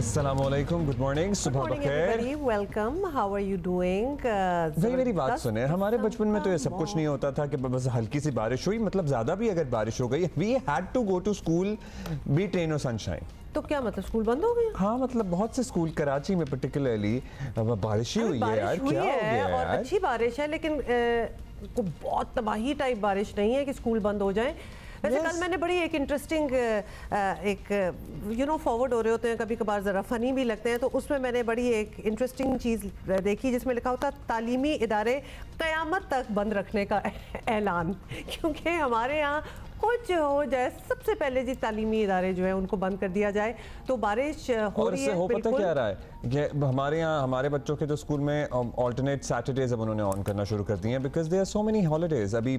अस्सलामुअलैकुम, good morning, सुबह बखैर। Welcome, how are you doing? भाई मेरी बात सुने, हमारे बचपन में तो ये सब कुछ नहीं होता था कि बस हल्की सी बारिश हुई, मतलब ज्यादा भी अगर बारिश हो गई, we had to go to school be rain और सनशाइन। तो क्या मतलब स्कूल बंद हो गए? हाँ, मतलब बहुत से स्कूल कराची में पर्टिकुलरली बारिश ही हुई है यार, क्या हो गया और यार? अच्छी बारिश है लेकिन को बहुत तबाही टाइप बारिश नहीं है कि स्कूल बंद हो जाए। वैसे कल मैंने बड़ी एक इंटरेस्टिंग फॉरवर्ड हो रहे होते हैं कभी कभार, ज़रा फ़नी भी लगते हैं, तो उसमें मैंने बड़ी एक इंटरेस्टिंग चीज़ देखी जिसमें लिखा होता तालीमी इदारे क़यामत तक बंद रखने का ऐलान। क्योंकि हमारे यहाँ कुछ हो जाए सबसे पहले जी तालीमी इदारे जो है उनको बंद कर दिया जाए तो बारिश हो रही है। हो पता क्या रहा है कि हमारे यहाँ हमारे बच्चों के जो स्कूल में ऑल्टरनेट सैटरडेज अब उन्होंने ऑन करना शुरू कर दिए हैं, because there are so many holidays. अभी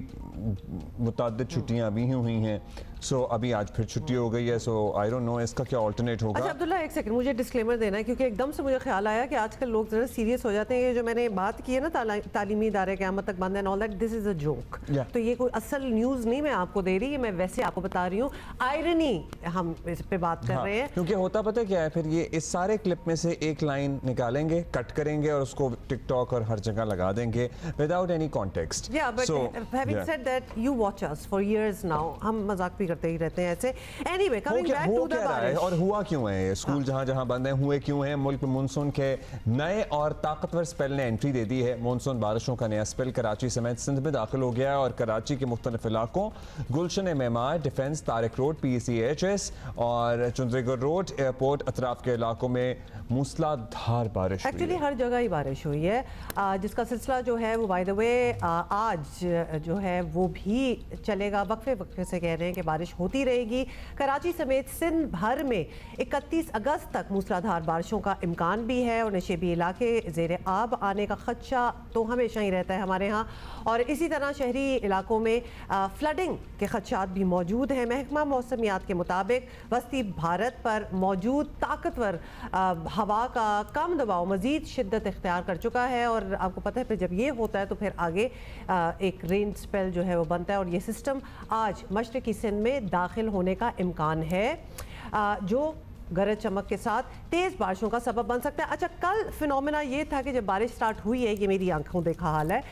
मुतअद्दिद छुट्टियाँ अभी ही हुई हैं, सो अभी आज फिर छुट्टी हो गई है, सो आई डोंट नो इसका क्या ऑल्टरनेट होगा। अच्छा अब्दुल्ला, एक सेकंड, मुझे डिस्क्लेमर देना है क्योंकि एकदम से मुझे ख्याल आया कि आजकल लोग ज़रा सीरियस हो जाते हैं। ये जो मैंने बात की है ना तालीमी इदारे क़यामत तक बंद and all that, this is a joke. तो ये कोई असल न्यूज़ नहीं मैं आपको दे रही, मैं वैसे आपको बता रही हूँ, आयरनी हम इस पे बात कर रहे हैं। क्योंकि होता पता क्या है, फिर ये इस सारे क्लिप में से एक लाइन निकालेंगे, कट करेंगे और उसको टिकटॉक और हर जगह लगा देंगे विदाउट एनी कॉन्टेक्स्ट। या but having said that, you watch us for years now, हम मजाक भी करते ही रहते हैं ऐसे। Anyway, coming back to the बारिश, और हुआ क्यों है ये स्कूल जहां जहां बंद हैं, हुए क्यों हैं? मुल्क में मानसून के नए और ताकतवर स्पेल ने एंट्री दे दी है। मानसून बारिशों का नया स्पेल कराची समेत सिंध में दाखिल हो गया है और कराची के मुख्तलिफ इलाकों Gulshan Memar, defence, Tariq road, PCHS और चुंदरीगढ़ रोड, एयरपोर्ट अतराफ के इलाकों में मूसलाधार बारिश। एक्चुअली हर जगह ही बारिश हुई है, जिसका सिलसिला जो है वो बाय द वे आज जो है वो भी चलेगा। वक्फे वक्फे से कह रहे हैं कि बारिश होती रहेगी। कराची समेत सिंध भर में 31 अगस्त तक मूसलाधार बारिशों का इम्कान भी है और नशेबी इलाके ज़ेर आब आने का खदशा तो हमेशा ही रहता है हमारे यहाँ, और इसी तरह शहरी इलाकों में फ्लडिंग के खदशात भी मौजूद हैं। महकमा मौसमियात के मुताबिक वस्ती भारत पर मौजूद ताकतवर हवा का कम दबाव मज़ीद शिद्दत इख्तियार कर चुका है और आपको पता है फिर जब ये होता है तो फिर आगे एक रेन स्पेल जो है वो बनता है और ये सिस्टम आज मशरक़ी सिंध में दाखिल होने का इम्कान है, जो गरज चमक के साथ तेज़ बारिशों का सबब बन सकता है। अच्छा, कल फिनोमेना ये था कि जब बारिश स्टार्ट हुई है, ये मेरी आंखों देखा हाल है,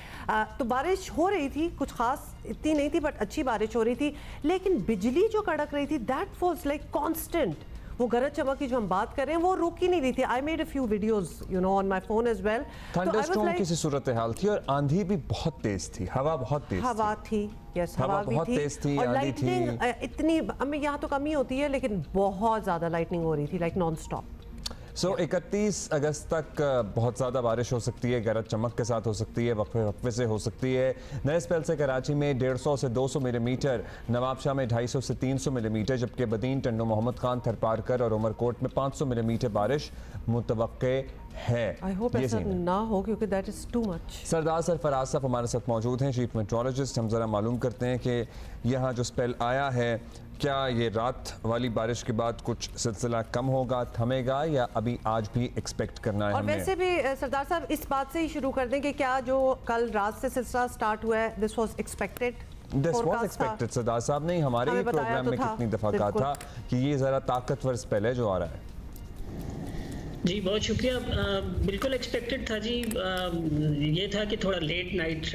तो बारिश हो रही थी, कुछ खास इतनी नहीं थी बट अच्छी बारिश हो रही थी, लेकिन बिजली जो कड़क रही थी दैट वाज लाइक कांस्टेंट। वो गरज चमक की जो हम बात कर रहे हैं वो रुक ही नहीं रही थी। I made a few videos on my phone as well. Thunderstorm की सूरत हाल थी और आंधी भी बहुत तेज थी, हवा बहुत तेज हवा थी, यस हवा भी बहुत तेज थी, और लाइटनिंग इतनी, हमें यहाँ तो कमी होती है लेकिन बहुत ज़्यादा लाइटनिंग हो रही थी, लाइक नॉन स्टॉप। 31 अगस्त तक बहुत ज़्यादा बारिश हो सकती है, गरज चमक के साथ हो सकती है, वक्फे वक्फे से हो सकती है। नए स्पेल से कराची में 150 से 200 मिलीमीटर, नवाबशाह में 250 से 300 मिलीमीटर, जबकि बदीन, टंडो, मोहम्मद खान, थरपारकर और उमरकोट में 500 मिलीमीटर बारिश मुतवक्के है। आई होप ऐसा ना हो क्योंकि दैट इज टू मच। सरदार सरफराज साहब हमारे साथ मौजूद हैं, चीफ मेट्रोलॉजिस्ट। हम ज़रा मालूम करते हैं कि यहाँ जो स्पेल आया है, क्या ये रात वाली बारिश के बाद कुछ सिलसिला कम होगा, थमेगा, या अभी आज भी एक्सपेक्ट करना है? और वैसे भी सरदार साहब इस बात से ही शुरू कर दें कि क्या जो कल रात से सिलसिला स्टार्ट हुआ है, this was expected? This was expected सरदार साहब ने हमारे ही प्रोग्राम में कितनी दफ़ा कहा था कि ये ज़रा ताकतवर स्पेल है जो आ रहा है। जी बहुत शुक्रिया, बिल्कुल एक्सपेक्टेड था जी। ये था कि थोड़ा लेट नाइट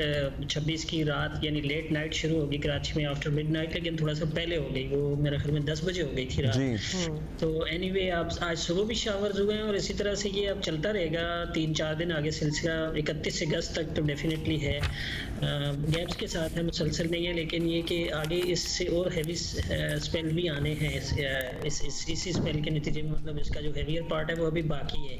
26 की रात यानी लेट नाइट शुरू होगी कराची में आफ्टर मिडनाइट, लेकिन थोड़ा सा पहले हो गई, वो मेरे ख्याल में 10 बजे हो गई थी रात जी। तो एनीवे आप आज सुबह भी शावर्स हुए हैं और इसी तरह से ये अब चलता रहेगा 3-4 दिन आगे सिलसिला। 31 अगस्त तक तो डेफिनेटली है, गैप्स के साथ है, मुसलसल नहीं है, लेकिन ये कि आगे इससे और हैवी स्पेल भी आने हैं इसी स्पेल के नतीजे में, मतलब इसका जो हैवियर पार्ट है वो अभी बाकी है,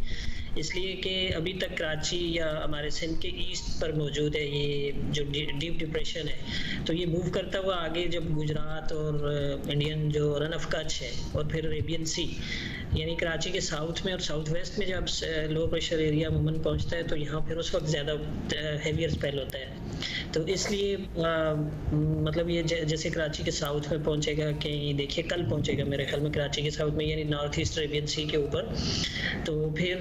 इसलिए कि अभी तक कराची या हमारे सिंध के ईस्ट पर मौजूद है ये जो डीप डिप्रेशन है। तो ये मूव करता हुआ आगे जब गुजरात और इंडियन जो रन ऑफ कच्छ है और फिर अरेबियन सी यानी कराची के साउथ में और साउथ वेस्ट में जब लो प्रेशर एरिया अमूमन पहुंचता है तो यहाँ फिर उस वक्त ज़्यादा हैवियर स्पेल होता है। तो इसलिए मतलब ये जैसे कराची के साउथ में पहुंचेगा, कहीं देखिए कल पहुंचेगा मेरे ख्याल में कराची के साउथ में यानी नॉर्थ ईस्ट अरेबियन सी के ऊपर, तो फिर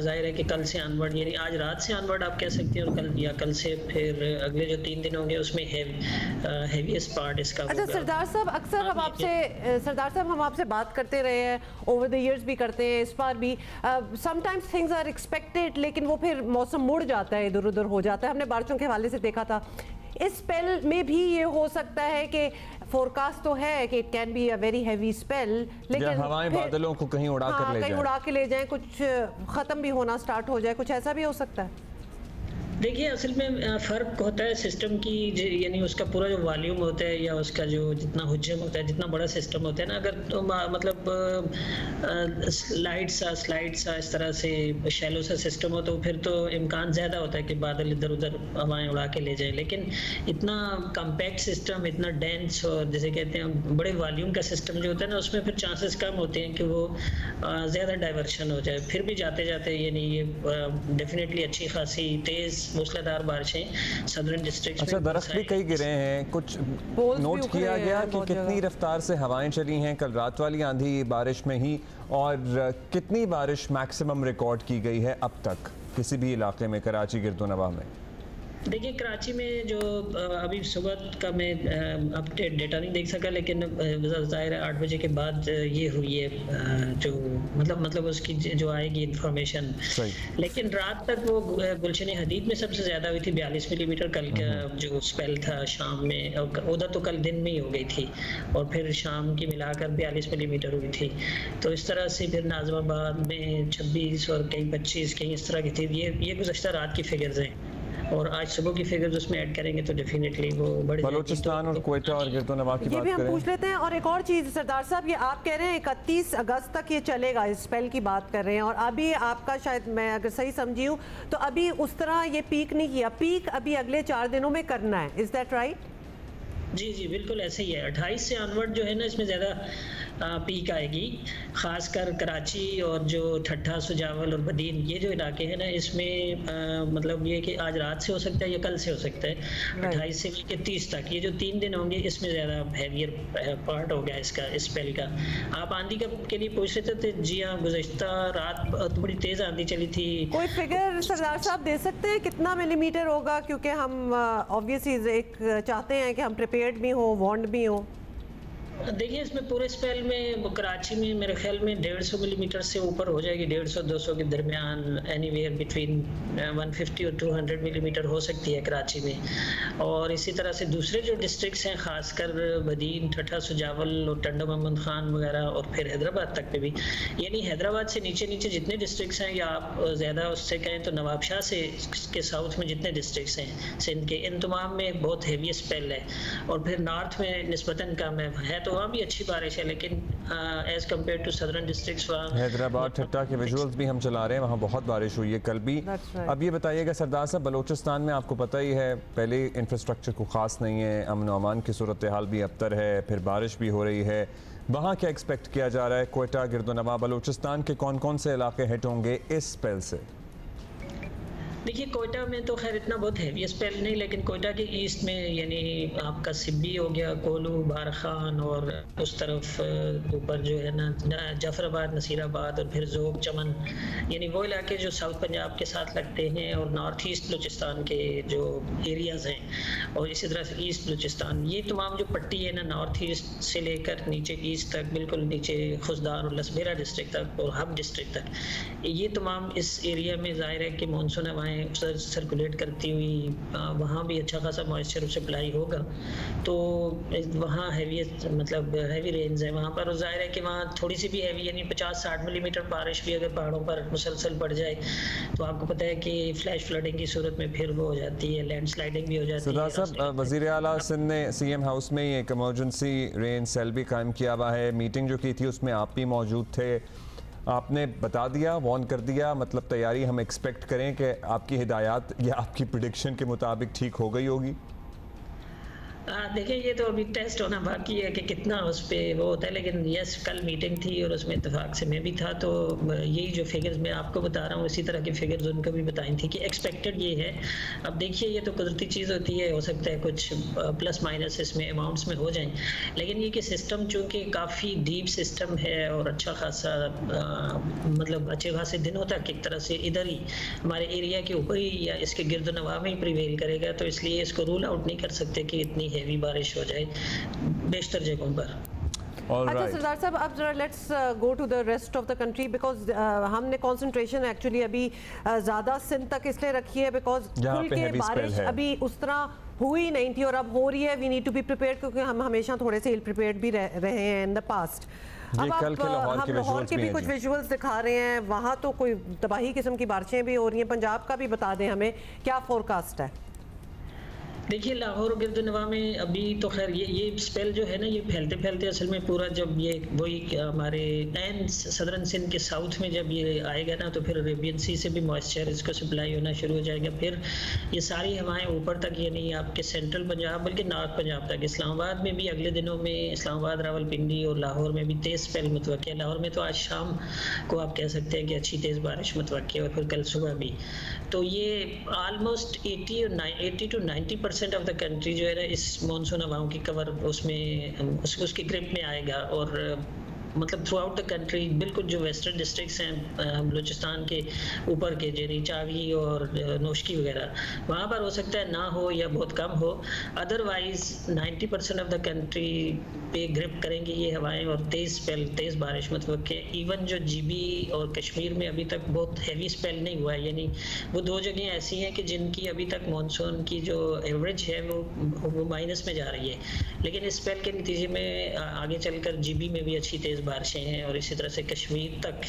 जाहिर है कि कल से अनवर्ड यानी आज रात से अनवर्ड आप कह सकते हैं, और कल या कल से फिर अगले जो 3 दिन होंगे उसमें हेवीएस्ट पार्ट इसका अच्छा सरदार साहब, अक्सर हम आपसे बात करते रहे हैं, ओवर द इयर्स भी करते हैं, इस बार भी समटाइम्स थिंग्स आर एक्सपेक्टेड लेकिन वो फिर मौसम मुड़ जाता है, इधर उधर हो जाता है। हमने बारिशों के हवाले से देखा था, इस स्पेल में भी ये हो सकता है कि फोरकास्ट तो है कि it can be a very heavy spell, लेकिन हवाएं बादलों को कहीं उड़ा कर ले जाएं, कुछ ख़त्म भी होना स्टार्ट हो जाए, कुछ ऐसा भी हो सकता है। देखिए असल में फ़र्क होता है सिस्टम की, यानी उसका पूरा जो वॉल्यूम होता है या उसका जो जितना हुज्जम होता है, जितना बड़ा सिस्टम होता है ना, अगर तो मतलब स्लाइड सा इस तरह से शैलो सा सिस्टम हो तो फिर तो इम्कान ज़्यादा होता है कि बादल इधर उधर हवाएं उड़ा के ले जाए। लेकिन इतना कम्पैक्ट सिस्टम, इतना डेंस और जैसे कहते हैं बड़े वॉल्यूम का सिस्टम जो होता है ना, उसमें फिर चांसेस कम होते हैं कि वो ज़्यादा डाइवर्शन हो जाए। फिर भी जाते जाते यानी ये डेफिनेटली अच्छी खासी तेज़ मूसलाधार बारिशें सदर्न डिस्ट्रिक्ट में। अच्छा, दरख्त भी कई गिरे हैं, कुछ नोट किया गया कि कितनी रफ्तार से हवाएं चली हैं कल रात वाली आंधी बारिश में ही, और कितनी बारिश मैक्सिमम रिकॉर्ड की गई है अब तक किसी भी इलाके में कराची गिरदोनवा में? देखिए कराची में जो अभी सुबह का मैं अपडेट डेटा नहीं देख सका, लेकिन ज़ाहिर है 8 बजे के बाद ये हुई है जो मतलब उसकी जो आएगी इंफॉर्मेशन। लेकिन रात तक वो गुलशन हदीद में सबसे ज़्यादा हुई थी 42 मिलीमीटर कल का जो स्पेल था शाम में, उधर तो कल दिन में ही हो गई थी और फिर शाम की मिलाकर 42 मिलीमीटर हुई थी। तो इस तरह से फिर नाज़िमाबाद में 26 और कहीं 25 कहीं इस तरह की थी। ये गुज़श्ता रात की फिगर्स हैं, और आज सुबह की फिगर्स उसमें ऐड करेंगे तो डेफिनेटली वो बड़ी बलूचिस्तान और क्वेटा और गिरदोनवा की बात करें। ये भी हम पूछ लेते हैं। और एक और चीज़ सरदार साहब, ये आप कह रहे हैं 31 अगस्त तक ये चलेगा, इस स्पेल की बात कर रहे हैं, और अभी आपका शायद मैं अगर सही समझी हूँ तो अभी उस तरह ये पीक नहीं किया, पीक अभी अगले 4 दिनों में करना है, इज दैट राइट? जी बिल्कुल ऐसे ही है। 28 से अनवर्ड जो है ना, इसमें ज़्यादा पीक आएगी, ख़ासकर कराची और जो ठट्ठा सुजावल और बदीन ये जो इलाके हैं ना, इसमें मतलब ये कि आज रात से हो सकता है या कल से हो सकता है। 28 से लेकर 30 तक ये जो 3 दिन होंगे इसमें ज़्यादा हैवियर पार्ट हो गया इसका स्पेल का। आप आंधी के लिए पूछ रहे थे, जी हाँ, गुज़श्ता रात बहुत बड़ी तेज़ आंधी चली थी। कोई फिगर सरदार साहब दे सकते हैं कितना मिलीमीटर होगा? क्योंकि हम ऑब्वियसली एक चाहते हैं कि हम प्रिपेयर्ड भी हो, वार्न्ड भी हो। देखिए इसमें पूरे स्पेल में कराची में मेरे ख्याल में 150 मिलीमीटर से ऊपर हो जाएगी, 150-200 के दरमियान, एनीवेयर बिटवीन 150 और 200 मिलीमीटर हो सकती है कराची में। और इसी तरह से दूसरे जो डिस्ट्रिक्ट्स हैं, खासकर बदीन, ठट्ठा सुजावल और टंडा मोहम्मद खान वगैरह, और फिर हैदराबाद तक पे भी, यानी हैदराबाद से नीचे जितने डिस्ट्रिक्ट्स हैं, या आप ज़्यादा उससे कहें तो नवाबशाह से के साउथ में जितने डिस्ट्रिक्ट्स हैं सिंध के, इन तमाम में बहुत हेवी स्पेल है। और फिर नॉर्थ में निस्बतन कम है तो वहाँ भी अच्छी बारिश है, लेकिन as compared to southern districts Hyderabad Thatta के विजुअल्स भी हम चला रहे हैं, वहाँ बहुत बारिश हुई है कल भी। अब ये बताइएगा सरदार साहब, बलूचिस्तान में आपको पता ही है पहले इंफ्रास्ट्रक्चर को ख़ास नहीं है, अमन व अमान की सूरत हाल भी अबतर है, फिर बारिश भी हो रही है, वहाँ क्या एक्सपेक्ट किया जा रहा है? क्वेटा, गिरदोनवा, बलूचिस्तान के कौन कौन से इलाके हिट होंगे इस स्पेल से? देखिए कोयटा में तो खैर इतना बहुत हैवी स्पेल नहीं, लेकिन कोयटा के ईस्ट में यानी आपका सिब्बी हो गया, कोलू, बार खान, और उस तरफ ऊपर जो है ना जाफराबाद, नसीराबाद, और फिर जोग, चमन, यानी वो इलाके जो साउथ पंजाब के साथ लगते हैं, और नॉर्थ ईस्ट बलूचिस्तान के जो एरियाज़ हैं, और इसी तरह से ईस्ट बलूचिस्तान, ये तमाम जो पट्टी है ना, नॉर्थ ईस्ट से लेकर नीचे ईस्ट तक, बिल्कुल नीचे खुशदार और लसबेरा डिस्ट्रिक्ट तक और हब डिस्ट्रिक्ट तक, ये तमाम इस एरिया में ज़ाहिर है कि मानसून हवाएं सर्कुलेट करती हुई वहाँ भी अच्छा खासा मॉइस्चर सप्लाई होगा, तो वहाँ हैवी मतलब हैवी रेंज है वहाँ पर। जाहिर है कि वहाँ थोड़ी सी भी हैवी यानी 50-60 मिलीमीटर बारिश भी अगर पहाड़ों पर मुसलसल पड़ जाए तो आपको पता है कि फ्लैश फ्लडिंग की सूरत में फिर वो हो जाती है, लैंडस्लाइडिंग भी हो जाती है। सरदार साहब, वज़ीर आला सिंध ने सीएम हाउस में एक इमरजेंसी रेन सेल भी कायम किया हुआ है, मीटिंग जो की थी उसमें आप भी मौजूद थे, आपने बता दिया, वार्न कर दिया, मतलब तैयारी हम एक्सपेक्ट करें कि आपकी हिदायत या आपकी प्रेडिक्शन के मुताबिक ठीक हो गई होगी? देखिए ये तो अभी टेस्ट होना बाकी है कि कितना उस पर वो होता है, लेकिन यस कल मीटिंग थी और उसमें इत्तेफाक से मैं भी था, तो यही जो फिगर्स मैं आपको बता रहा हूँ इसी तरह की फिगर्स उनको भी बताई थी कि एक्सपेक्टेड ये है। अब देखिए ये तो कुदरती चीज़ होती है, हो सकता है कुछ प्लस माइनस इसमें अमाउंट्स में हो जाएं, लेकिन ये कि सिस्टम चूँकि काफ़ी डीप सिस्टम है और अच्छा खासा मतलब अच्छे खासे दिनों तक एक तरह से इधर ही हमारे एरिया के ऊपर ही या इसके गिरदनवा में ही प्रिवेल करेगा, तो इसलिए इसको रूल आउट नहीं कर सकते कि इतनी हेवी बारिश हो जाए बेशतर जगहों पर। अच्छा सरदार साहब, अब जरा let's go to the rest of the country, because हमने कंसंट्रेशन एक्चुअली अभी ज़्यादा सिंध तक इसलिए रखी है बिकॉज खुल के बारिश अभी उस तरह हुई नहीं थी और अब हो रही है। We need to be prepared, क्योंकि हम हमेशा थोड़े से इल प्रिपेयर्ड भी रहे हैं इन द पास्ट। अब आप हम लाहौर के भी कुछ विजुअल्स दिखा रहे हैं, वहाँ तो कोई तबाही किस्म की बारिशें भी हो रही हैं। पंजाब का भी बता दें हमें, क्या फोरकास्ट है? देखिए लाहौर और गिरदनवा में अभी तो खैर ये स्पेल जो है ना, ये फैलते फैलते असल में पूरा जब ये वही हमारे एंड सदरन सिंध के साउथ में जब ये आएगा ना, तो फिर अरेबियन सी से भी मॉइस्चर इसको सप्लाई होना शुरू हो जाएगा। फिर ये सारी हवाएं ऊपर तक, यानी आपके सेंट्रल पंजाब बल्कि नॉर्थ पंजाब तक, इस्लामाबाद में भी अगले दिनों में इस्लामाबाद, रावलपिंडी और लाहौर में भी तेज़ स्पेल मुतवक्की है। लाहौर में तो आज शाम को आप कह सकते हैं कि अच्छी तेज़ बारिश मुतवक्की है और फिर कल सुबह भी। तो ये almost 80 to 90% of the country जो है ना इस मानसून हवाओं की कवर उसमें उसकी ग्रिप में आएगा। और मतलब थ्रू आउट द कंट्री बिल्कुल जो वेस्टर्न डिस्ट्रिक्ट्स हैं बलूचिस्तान के ऊपर के, जैसे चावी और नोशकी वगैरह, वहाँ पर हो सकता है ना हो या बहुत कम हो। अदरवाइज 90% ऑफ द कंट्री पे ग्रिप करेंगी ये हवाएं और तेज़ स्पेल, तेज़ बारिश मतलब कि इवन जो जीबी और कश्मीर में अभी तक बहुत हैवी स्पेल नहीं हुआ है, यानी वो दो जगह ऐसी हैं कि जिनकी अभी तक मानसून की जो एवरेज है वो माइनस में जा रही है, लेकिन इस स्पेल के नतीजे में आगे चलकर जीबी में भी अच्छी तेज़ बारिशें हैं और इसी तरह से कश्मीर तक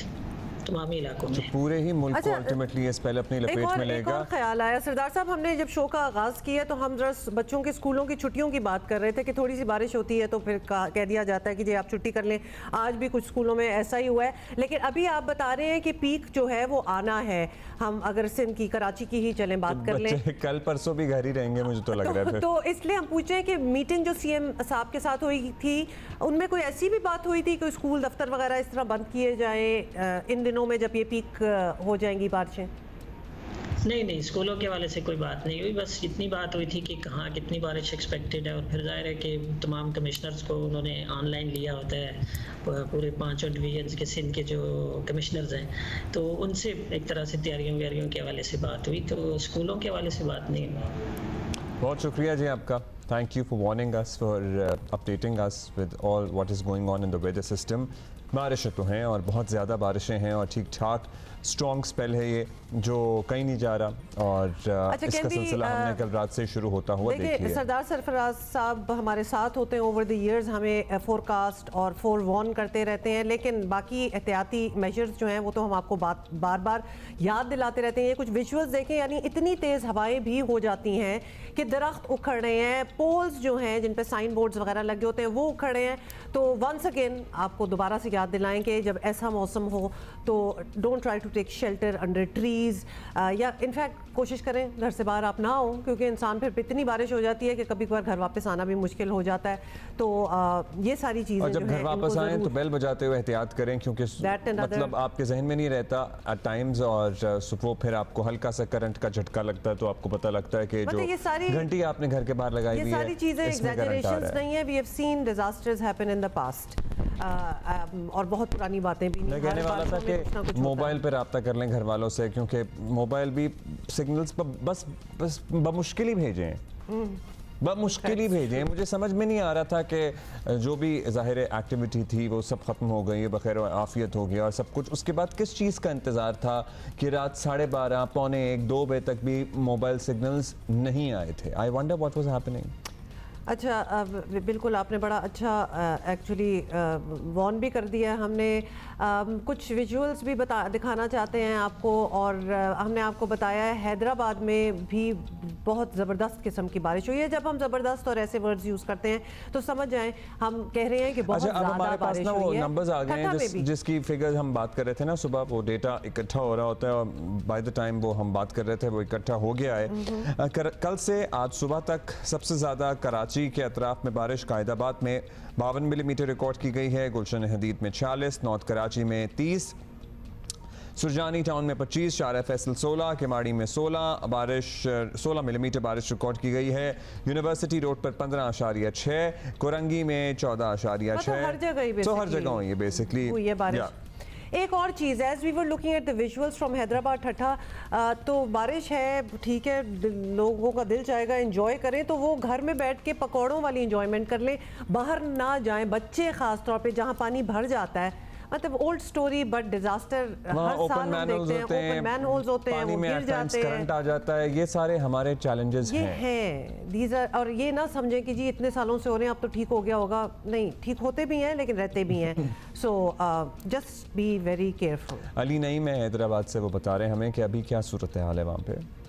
तमामी इलाकों में, पूरे ही मुल्क को अल्टीमेटली इस पहले अपनी लपेट में लेगा। एक और ख्याल आया सरदार साहब, हमने जब शो का आगाज़ किया तो हम जरा बच्चों के स्कूलों की छुट्टियों की बात कर रहे थे कि थोड़ी सी बारिश होती है तो फिर कह दिया जाता है कि जी आप छुट्टी कर लें। आज भी कुछ स्कूलों में ऐसा ही हुआ है, लेकिन अभी आप बता रहे हैं कि पीक जो है वो आना है। हम अगर सिंध की, कराची की ही चलें बात कर लें, कल परसों भी घर ही रहेंगे मुझे तो लग रहा है। तो इसलिए हम पूछ रहे हैं कि मीटिंग जो सीएम साहब के साथ हुई थी उनमें कोई ऐसी भी बात हुई थी कि स्कूल दफ्तर वगैरह इस तरह बंद किए जाएं इन दिनों में जब ये पीक हो जाएंगी बारिशें? नहीं, स्कूलों के वाले से कोई बात नहीं हुई, बस इतनी बात हुई थी कि कहाँ कितनी बारिश एक्सपेक्टेड है। और फिर जाहिर है कि तमाम कमिश्नर्स को उन्होंने ऑनलाइन लिया होता है, पूरे 5 डिवीजन्स के सिंध के जो कमिश्नर्स हैं, तो उनसे एक तरह से तैयारियों व्यारियों के हवाले से बात हुई, तो स्कूलों के हवाले से बात नहीं हुई। बहुत शुक्रिया जी आपका। Thank you for warning us, for updating us with all what is going on in the weather system. बारिशें तो हैं और बहुत ज़्यादा बारिशें हैं और ठीक ठाक स्ट्रॉन्ग स्पेल है ये जो कहीं नहीं जा रहा और इसका सिलसिला हमने कल रात से शुरू होता हुआ देखिए। सरदार सरफराज साहब हमारे साथ होते हैं ओवर द इयर्स, हमें फोरकास्ट और फोरवॉर्न करते रहते हैं, लेकिन बाकी एहतियाती मेजर्स जो हैं वो तो हम आपको बार बार याद दिलाते रहते हैं। ये कुछ विजुअल्स देखें, यानी इतनी तेज़ हवाएं भी हो जाती हैं कि दरख्त उखड़ रहे हैं, पोल्स जो हैं जिन पे साइन बोर्ड्स वगैरह लगे होते हैं वो उखड़ रहे हैं। तो वंस अगेन आपको दोबारा से याद दिलाएं कि जब ऐसा मौसम हो तो don't try to take shelter under trees, या इनफैक्ट कोशिश करें घर से बाहर आप ना हो, क्योंकि इंसान फिर इतनी बारिश हो जाती है कि कभी कभार घर वापस आना भी मुश्किल हो जाता है। तो ये सारी चीज़ें जब घर वापस आएँ तो बेल बजाते हुए एहतियात करें, क्योंकि मतलब आपके जहन में नहीं रहता एट टाइम्स, और सुबह फिर आपको हल्का सा करंट का झटका लगता है तो आपको पता लगता है कि जो घंटी आपने घर के बाहर लगाई हुई है, ये सारी चीज़ें एग्जैजरेशंस नहीं है। We have seen disasters happen in the past, और बहुत पुरानी बातें भी नहीं। कहने वाला था कि मोबाइल पर रब्ता कर लें घर वालों से, क्योंकि मोबाइल भी सिग्नल्स पर बस बमुश्किल ही भेजें, बमुश्किल ही भेजें। मुझे समझ में नहीं आ रहा था कि जो भी ज़ाहिर एक्टिविटी थी वो सब ख़त्म हो गई, बखैर आफियत हो गया और सब कुछ। उसके बाद किस चीज़ का इंतज़ार था कि रात 12:30, पौने 1, 2 बजे तक भी मोबाइल सिग्नल्स नहीं आए थे। I wonder what was happening. अच्छा, बिल्कुल आपने बड़ा अच्छा एक्चुअली वॉर्न भी कर दिया। हमने कुछ विजुअल्स भी दिखाना चाहते हैं आपको, और हमने आपको बताया है हैदराबाद में भी बहुत ज़बरदस्त किस्म की बारिश हुई है। जब हम ज़बरदस्त और ऐसे वर्ड्स यूज़ करते हैं तो समझ जाएं हम कह रहे हैं कि बहुत ज़्यादा हमारे पास ना वो नंबर्स आ गए हैं जिसकी फिगर हम बात कर रहे थे ना सुबह, वो डेटा इकट्ठा हो रहा होता है और बाय द टाइम वो हम बात कर रहे थे वो इकट्ठा हो गया है। कल से आज सुबह तक सबसे ज़्यादा कराची कराची के अतराफ में बारिश, कायदाबाद में 52 मिलीमीटर रिकॉर्ड की गई है, गुलशन हदीद में 46, नॉर्थ कराची में 30, सुरजानी टाउन में 25, शारा फैसल 16, किमाड़ी में 16 मिलीमीटर बारिश रिकॉर्ड की गई है, यूनिवर्सिटी रोड पर 15.6, कोरंगी में 14.6, हर जगह तो हर जगह हुई है बेसिकली ये बारिश। एक और चीज़, as we were looking at the visuals from Hyderabad Thatta, तो बारिश है, ठीक है, लोगों का दिल चाहेगा एंजॉय करें तो वो घर में बैठ के पकौड़ों वाली एंजॉयमेंट कर लें, बाहर ना जाएं, बच्चे खास तौर पे जहाँ पानी भर जाता है, मतलब ओल्ड स्टोरी बट डिजास्टर हर साल हम देखते हैं, ओपन मैनहोल्स होते हैं, वो गिर जाते हैं, करंट आ जाता है, ये सारे हमारे चैलेंजेस हैं दीज आर। और ये ना समझें कि जी इतने सालों से हो रहे हैं अब तो ठीक हो गया होगा, नहीं, ठीक होते भी हैं लेकिन रहते भी हैं, so just be very careful. Ali Naeem है हैदराबाद से, वो बता रहे हैं हमें कि अभी क्या सूरत हाल है वहाँ पे।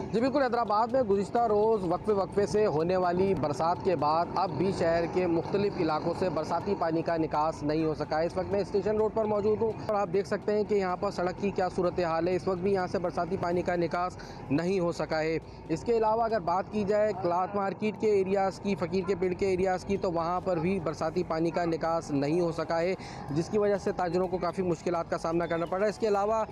जी बिल्कुल, हैदराबाद में गुज़िश्ता रोज़ वक्फे से होने वाली बरसात के बाद अब भी शहर के मुख्तलिफ इलाकों से बरसाती पानी का निकास नहीं हो सका है। इस वक्त मैं स्टेशन रोड पर मौजूद हूँ और आप देख सकते हैं कि यहाँ पर सड़क की क्या सूरत हाल है। इस वक्त भी यहाँ से बरसाती पानी का निकास नहीं हो सका है। इसके अलावा अगर बात की जाए क्लाथ मार्केट के एरियाज़ की, फ़कीर के पेड़ के एरियाज़ की, तो वहाँ पर भी बरसाती पानी का निकास नहीं हो सका है, जिसकी वजह से ताजरों को काफ़ी मुश्किलात का सामना करना पड़ रहा है। इसके अलावा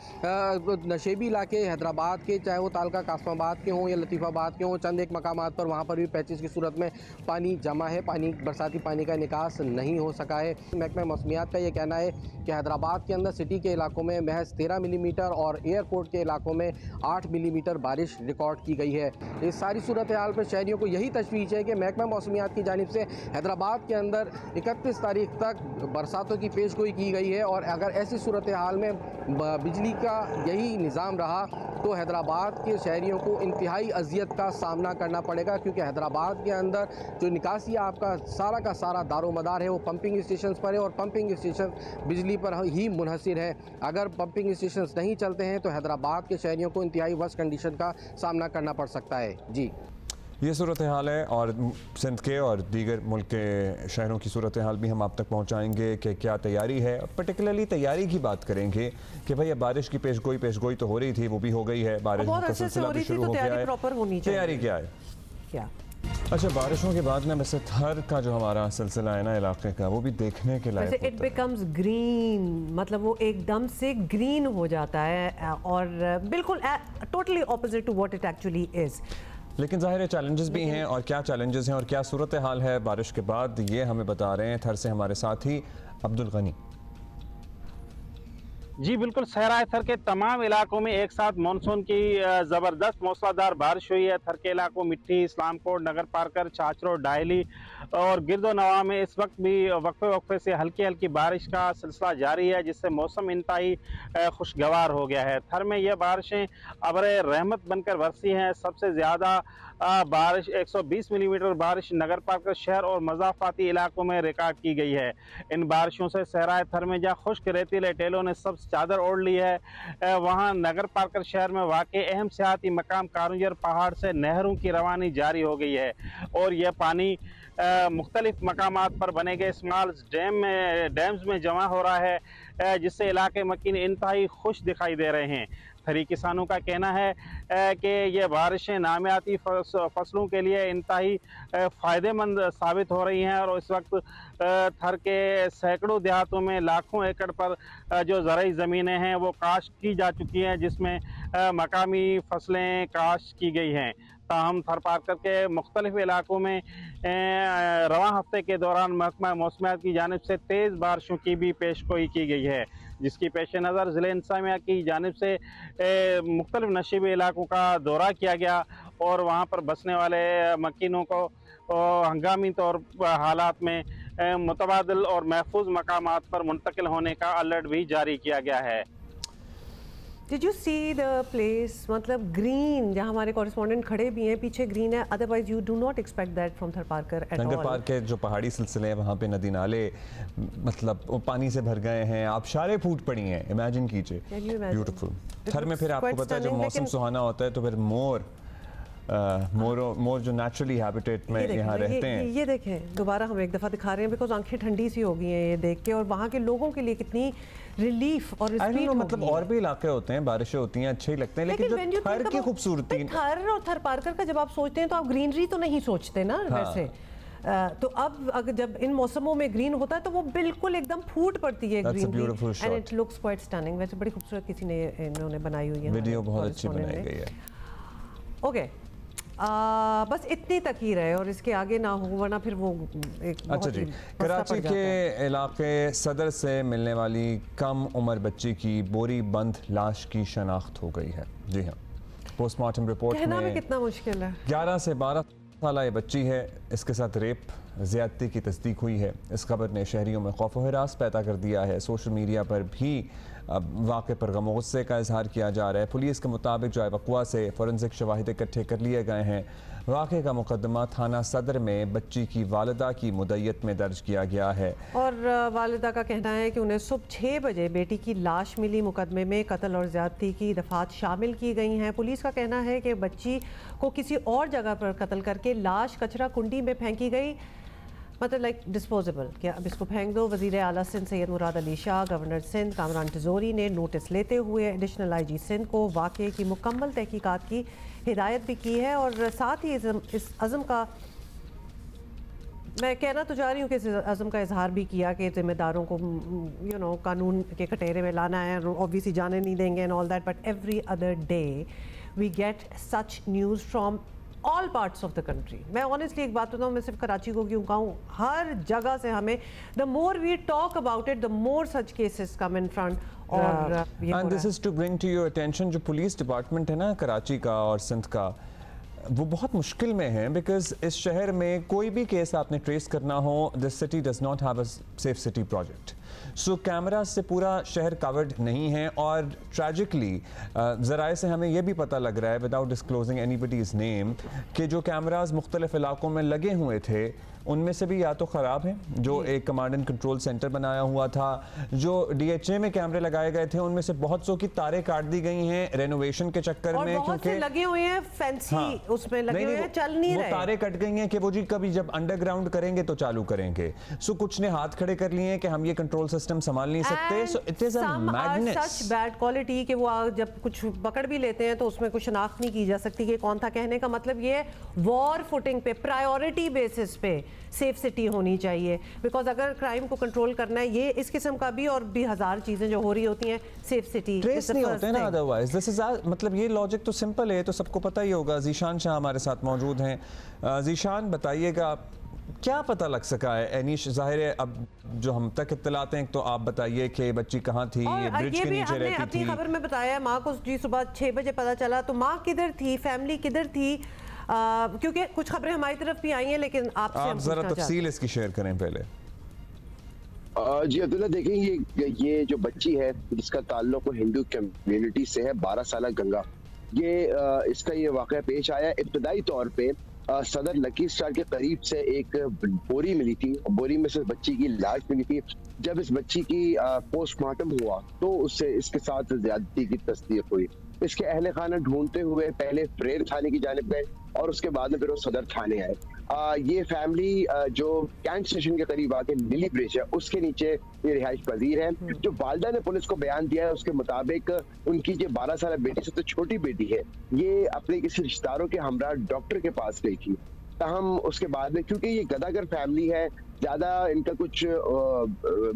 नशेबी इलाके हैदराबाद के, चाहे वो तालका कासमाबाद के हों या लतीफ़ाबाद के हों, चंद एक मकामात पर वहाँ पर भी पैचेस की सूरत में पानी जमा है, बरसाती पानी का निकास नहीं हो सका है। महकमा मौसमियात का ये कहना है कि हैदराबाद के अंदर सिटी के इलाकों में महज 13 मिलीमीटर और एयरपोर्ट के इलाकों में 8 मिलीमीटर बारिश रिकॉर्ड की गई है। इस सारी सूरत हाल पर शहरियों को यही तशवीश है कि महकमा मौसमियात की जानिब से हैदराबाद के अंदर 31 तारीख तक बरसातों की पेशगोई की गई है और अगर ऐसी सूरत हाल में बिजली का यही निज़ाम रहा तो हैदराबाद के शहरियों को इंतहाई अजियत का सामना करना पड़ेगा, क्योंकि हैदराबाद के अंदर जो निकासी आपका सारा का सारा दारोमदार है वो पंपिंग स्टेशन पर है और पंपिंग स्टेशन बिजली पर ही मुनहसिर है। अगर पंपिंग स्टेशन नहीं चलते हैं तो हैदराबाद के शहरियों को इंतहाई वर्स्ट कंडीशन का सामना करना पड़ सकता है। जी, ये सूरत हाल है और सिंध के और दीगर मुल्क के शहरों की सूरत हाल भी हम आप तक पहुँचाएँगे कि क्या तैयारी है। पर्टिकुलरली तैयारी की बात करेंगे कि भाई अब बारिश की पेशगोई तो हो रही थी, वो भी हो गई है, बारिश का सिलसिला भी शुरू हो गया है। तैयारी क्या है? क्या अच्छा, बारिशों के बाद ना वैसे थर का जो हमारा सिलसिला है ना इलाके का, वो भी देखने के लायक इट बिकम्स ग्रीन, मतलब वो एकदम से ग्रीन हो जाता है और बिल्कुल totally opposite to what it actually is. लेकिन ज़ाहिर है चैलेंजेस भी हैं, और क्या चैलेंजेस हैं और क्या सूरत हाल है बारिश के बाद, ये हमें बता रहे हैं थर से हमारे साथी अब्दुल गनी। जी बिल्कुल, सहराए थर के तमाम इलाकों में एक साथ मानसून की ज़बरदस्त मूसलाधार बारिश हुई है। थर के इलाकों मिट्टी, इस्लामकोट, नगर पार्कर, छाछरो, डायली और गिरदो नवा में इस वक्त भी वक्फे से हल्की हल्की बारिश का सिलसिला जारी है, जिससे मौसम इंतहाई खुशगवार हो गया है। थर में यह बारिशें अबरे रहमत बनकर बरसी हैं। सबसे ज़्यादा बारिश 120 मिलीमीटर बारिश नगर पार्कर शहर और मज़ाफ़ाती इलाकों में रिकॉर्ड की गई है। इन बारिशों से सहराए थर में जहाँ खुश्क रेतीले टेलों ने सब चादर ओढ़ ली है, वहाँ नगर पार्कर शहर में वाक़ई अहम सियाहती मकाम कारुंजर पहाड़ से नहरों की रवानी जारी हो गई है और यह पानी मुख्तलिफ मकामात पर बने गए स्मॉल डैम्स में जमा हो रहा है, जिससे इलाके मकीन इंतहाई खुश दिखाई दे रहे हैं। थरी किसानों का कहना है कि ये बारिशें नामियाती फसलों के लिए इंतहाई फ़ायदेमंद साबित हो रही हैं और इस वक्त थर के सैकड़ों देहातों में लाखों एकड़ पर जो ज़राई ज़मीनें हैं वो काश्त की जा चुकी हैं, जिसमें मकामी फसलें काश्त की गई हैं। ताहम थर पार्कर के मुख्तलिफ इलाकों में रवां हफ्ते के दौरान महकमा मौसमियात की जानिब से तेज़ बारिशों की भी पेशगोई की गई है, जिसकी पेश नज़र ज़िले इंतज़ामिया की जानिब से मुख्तलिफ नशीबी इलाकों का दौरा किया गया और वहाँ पर बसने वाले मकीनों को हंगामी तौर हालात में मुतबादिल और महफूज मकामात पर मुंतकिल होने का अलर्ट भी जारी किया गया है। Did you see the place, मतलब ग्रीन, जहाँ हमारे कॉरेस्पॉन्डेंट खड़े भी हैं, पीछे ग्रीन है, otherwise you do not expect that from थर पार्कर एट ऑल। थर पार्क के जो पहाड़ी सिलसिले हैं वहाँ पे नदी नाले मतलब वो पानी से भर गए हैं, आबशारें फूट पड़ी हैं, इमेजिन कीजिए, ब्यूटीफुल। थर में फिर आपको पता है जब मौसम सुहाना होता है तो फिर मोर मोर जो नेचुरली हैबिटेट में यहाँ रहते हैं। ये देखें, दोबारा हम एक दफ़ा दिखा रहे हैं बिकॉज आंखें ठंडी सी हो गई हैं ये देख के, और वहाँ के लोगों के लिए कितनी रिलीफ और मतलब और भी इलाके होते हैं, बारिशें होती हैं, अच्छे ही लगते हैं, लेकिन जो थर की खूबसूरती, थर और थर पारकर का जब आप सोचते हैं तो आप ग्रीनरी तो नहीं सोचते ना। वैसे तो अब अगर जब इन मौसमों में ग्रीन होता है तो वो बिल्कुल एकदम फूट पड़ती है greenery, and it looks quite stunning. वैसे बड़ी खूबसूरत किसी ने इन्होंने बनाई हुई है, वीडियो बहुत अच्छी बनाई गई है। ओके, बस इतनी तक ही रहे और इसके आगे ना हो, वरना फिर वो एक अच्छा जी। कराची के इलाके सदर से मिलने वाली कम उम्र बच्ची की बोरी बंद लाश की शनाख्त हो गई है। जी हाँ, पोस्टमार्टम रिपोर्ट में कितना मुश्किल है। 11 से 12 साल ये बच्ची है, इसके साथ रेप ज़्यादती की तस्दीक हुई है। इस खबर ने शहरियों में खौफ व हिरास पैदा कर दिया है। सोशल मीडिया पर भी वाक़े पर गम गुस्से का इजहार किया जा रहा है। पुलिस के मुताबिक जो वक़्वा से फोरेंसिक शवाहिद इकट्ठे कर लिए गए हैं। वाक़े का मुकदमा थाना सदर में बच्ची की वालिदा की मुद्दत में दर्ज किया गया है और वालिदा का कहना है कि उन्हें सुबह 6 बजे बेटी की लाश मिली। मुकदमे में कत्ल और ज़्यादती की दफ़ात शामिल की गई हैं। पुलिस का कहना है कि बच्ची को किसी और जगह पर कत्ल करके लाश कचरा कुंडी में फेंकी गई, मतलब लाइक डिस्पोजेबल, क्या अब इसको फेंक दो। वज़ीर आला सिंध सैयद मुराद अली शाह, गवर्नर सिंध कामरान तिजोरी ने नोटिस लेते हुए एडिशनल IG सिंध को वाक़े की मुकम्मल तहकीकात की हिदायत भी की है और साथ ही इस अज़म का, मैं कहना तो जा रही हूँ कि इस अज़म का इजहार भी किया कि ज़िम्मेदारों को कानून के कटेरे में लाना है, ऑब्वियसली जाने नहीं देंगे and all that, but every other day we get such news from all parts of the country. मैं ऑनेस्टली एक बात बताऊँ, मैं सिर्फ कराची को क्यों कहूँ, हर जगह से हमें the more we talk about it the more such cases come in front. और and this is to bring to your attention, जो पुलिस डिपार्टमेंट है ना कराची का और सिंध का, वो बहुत मुश्किल में है बिकॉज इस शहर में कोई भी केस आपने ट्रेस करना हो, this city does not have a safe city project. So camera से पूरा शहर कवर्ड नहीं है और ट्रेजिकली ज़राए से हमें यह भी पता लग रहा है विदाउट डिस्क्लोजिंग एनीबडीज नेम कि जो कैमराज मुख्तलिफ इलाकों में लगे हुए थे उनमें से भी या तो ख़राब हैं, जो एक कमांड एंड कंट्रोल सेंटर बनाया हुआ था, जो DHA में कैमरे लगाए गए थे उनमें से बहुत सौ की तारें काट दी गई हैं रेनोवेशन के चक्कर में, क्योंकि लगे हुए हैं फैंसी, उसमें लगे हुए हैं, चल नहीं रहे, तारें कट गई हैं कि वो जी कभी जब अंडरग्राउंड करेंगे तो चालू करेंगे। सो कुछ ने हाथ खड़े कर लिए हैं कि हम ये कंट्रोल सिस्टम संभाल नहीं सकते। So it is a madness, such bad quality कि वो जब कुछ पकड़ भी लेते हैं तो उसमें कुछ शनाख्त नहीं की जा सकती कि कौन था। कहने का मतलब ये वॉर फुटिंग पे, प्रायोरिटी बेसिस पे सेफ सिटी होनी चाहिए, बिकॉज अगर क्राइम को कंट्रोल करना है, ये इस किस्म का भी और भी हजार चीजें जो हो रही होती हैं, सेफ सिटी ट्रेस नहीं होते ना अदरवाइज। दिस इज मतलब ये लॉजिक तो सिंपल है, तो सबको पता ही होगा। जीशान शाह हमारे साथ मौजूद हैं। जीशान बताइएगा क्या पता लग सका है? एनीश जाहिर है अब जो हम तक इत्तलात हैं, तो आप बताइए कि बच्ची कहाँ थी, ये ब्रिज के नीचे रहती थी। अपनी खबर में बताया माँ को जी सुबह 6 बजे पता चला, तो माँ किधर थी, फैमिली किधर थी, क्योंकि कुछ खबरें हमारी तरफ भी आई हैं, लेकिन आप जरा तफसील इसकी शेयर करें पहले। जी अब्दुल्ला, देखें ये जो बच्ची है जिसका ताल्लुक हिंदू कम्युनिटी से है, 12 साल गंगा, ये इसका ये वाक़या पेश आया इब्तदाई तौर पे सदर लकी स्टार के करीब से एक बोरी मिली थी, बोरी में से बच्ची की लाश मिली थी। जब इस बच्ची की पोस्टमार्टम हुआ तो उससे इसके साथ ज्यादती की तस्दीक हुई। इसके अहले खाना ढूंढते हुए पहले फ्रेर थाने की जानिब गए और उसके बाद में फिर वो सदर थाने आए। ये फैमिली जो कैंट स्टेशन के करीब आके नीली ब्रिज है उसके नीचे ये रिहाइश पजीर है। जो वालिदा ने पुलिस को बयान दिया है उसके मुताबिक उनकी जो 12 साल बेटी से तो छोटी बेटी है, ये अपने किसी रिश्तेदारों के हमरा डॉक्टर के पास गई थी। तहम उसके बाद में, क्योंकि ये गदागर फैमिली है, ज्यादा इनका कुछ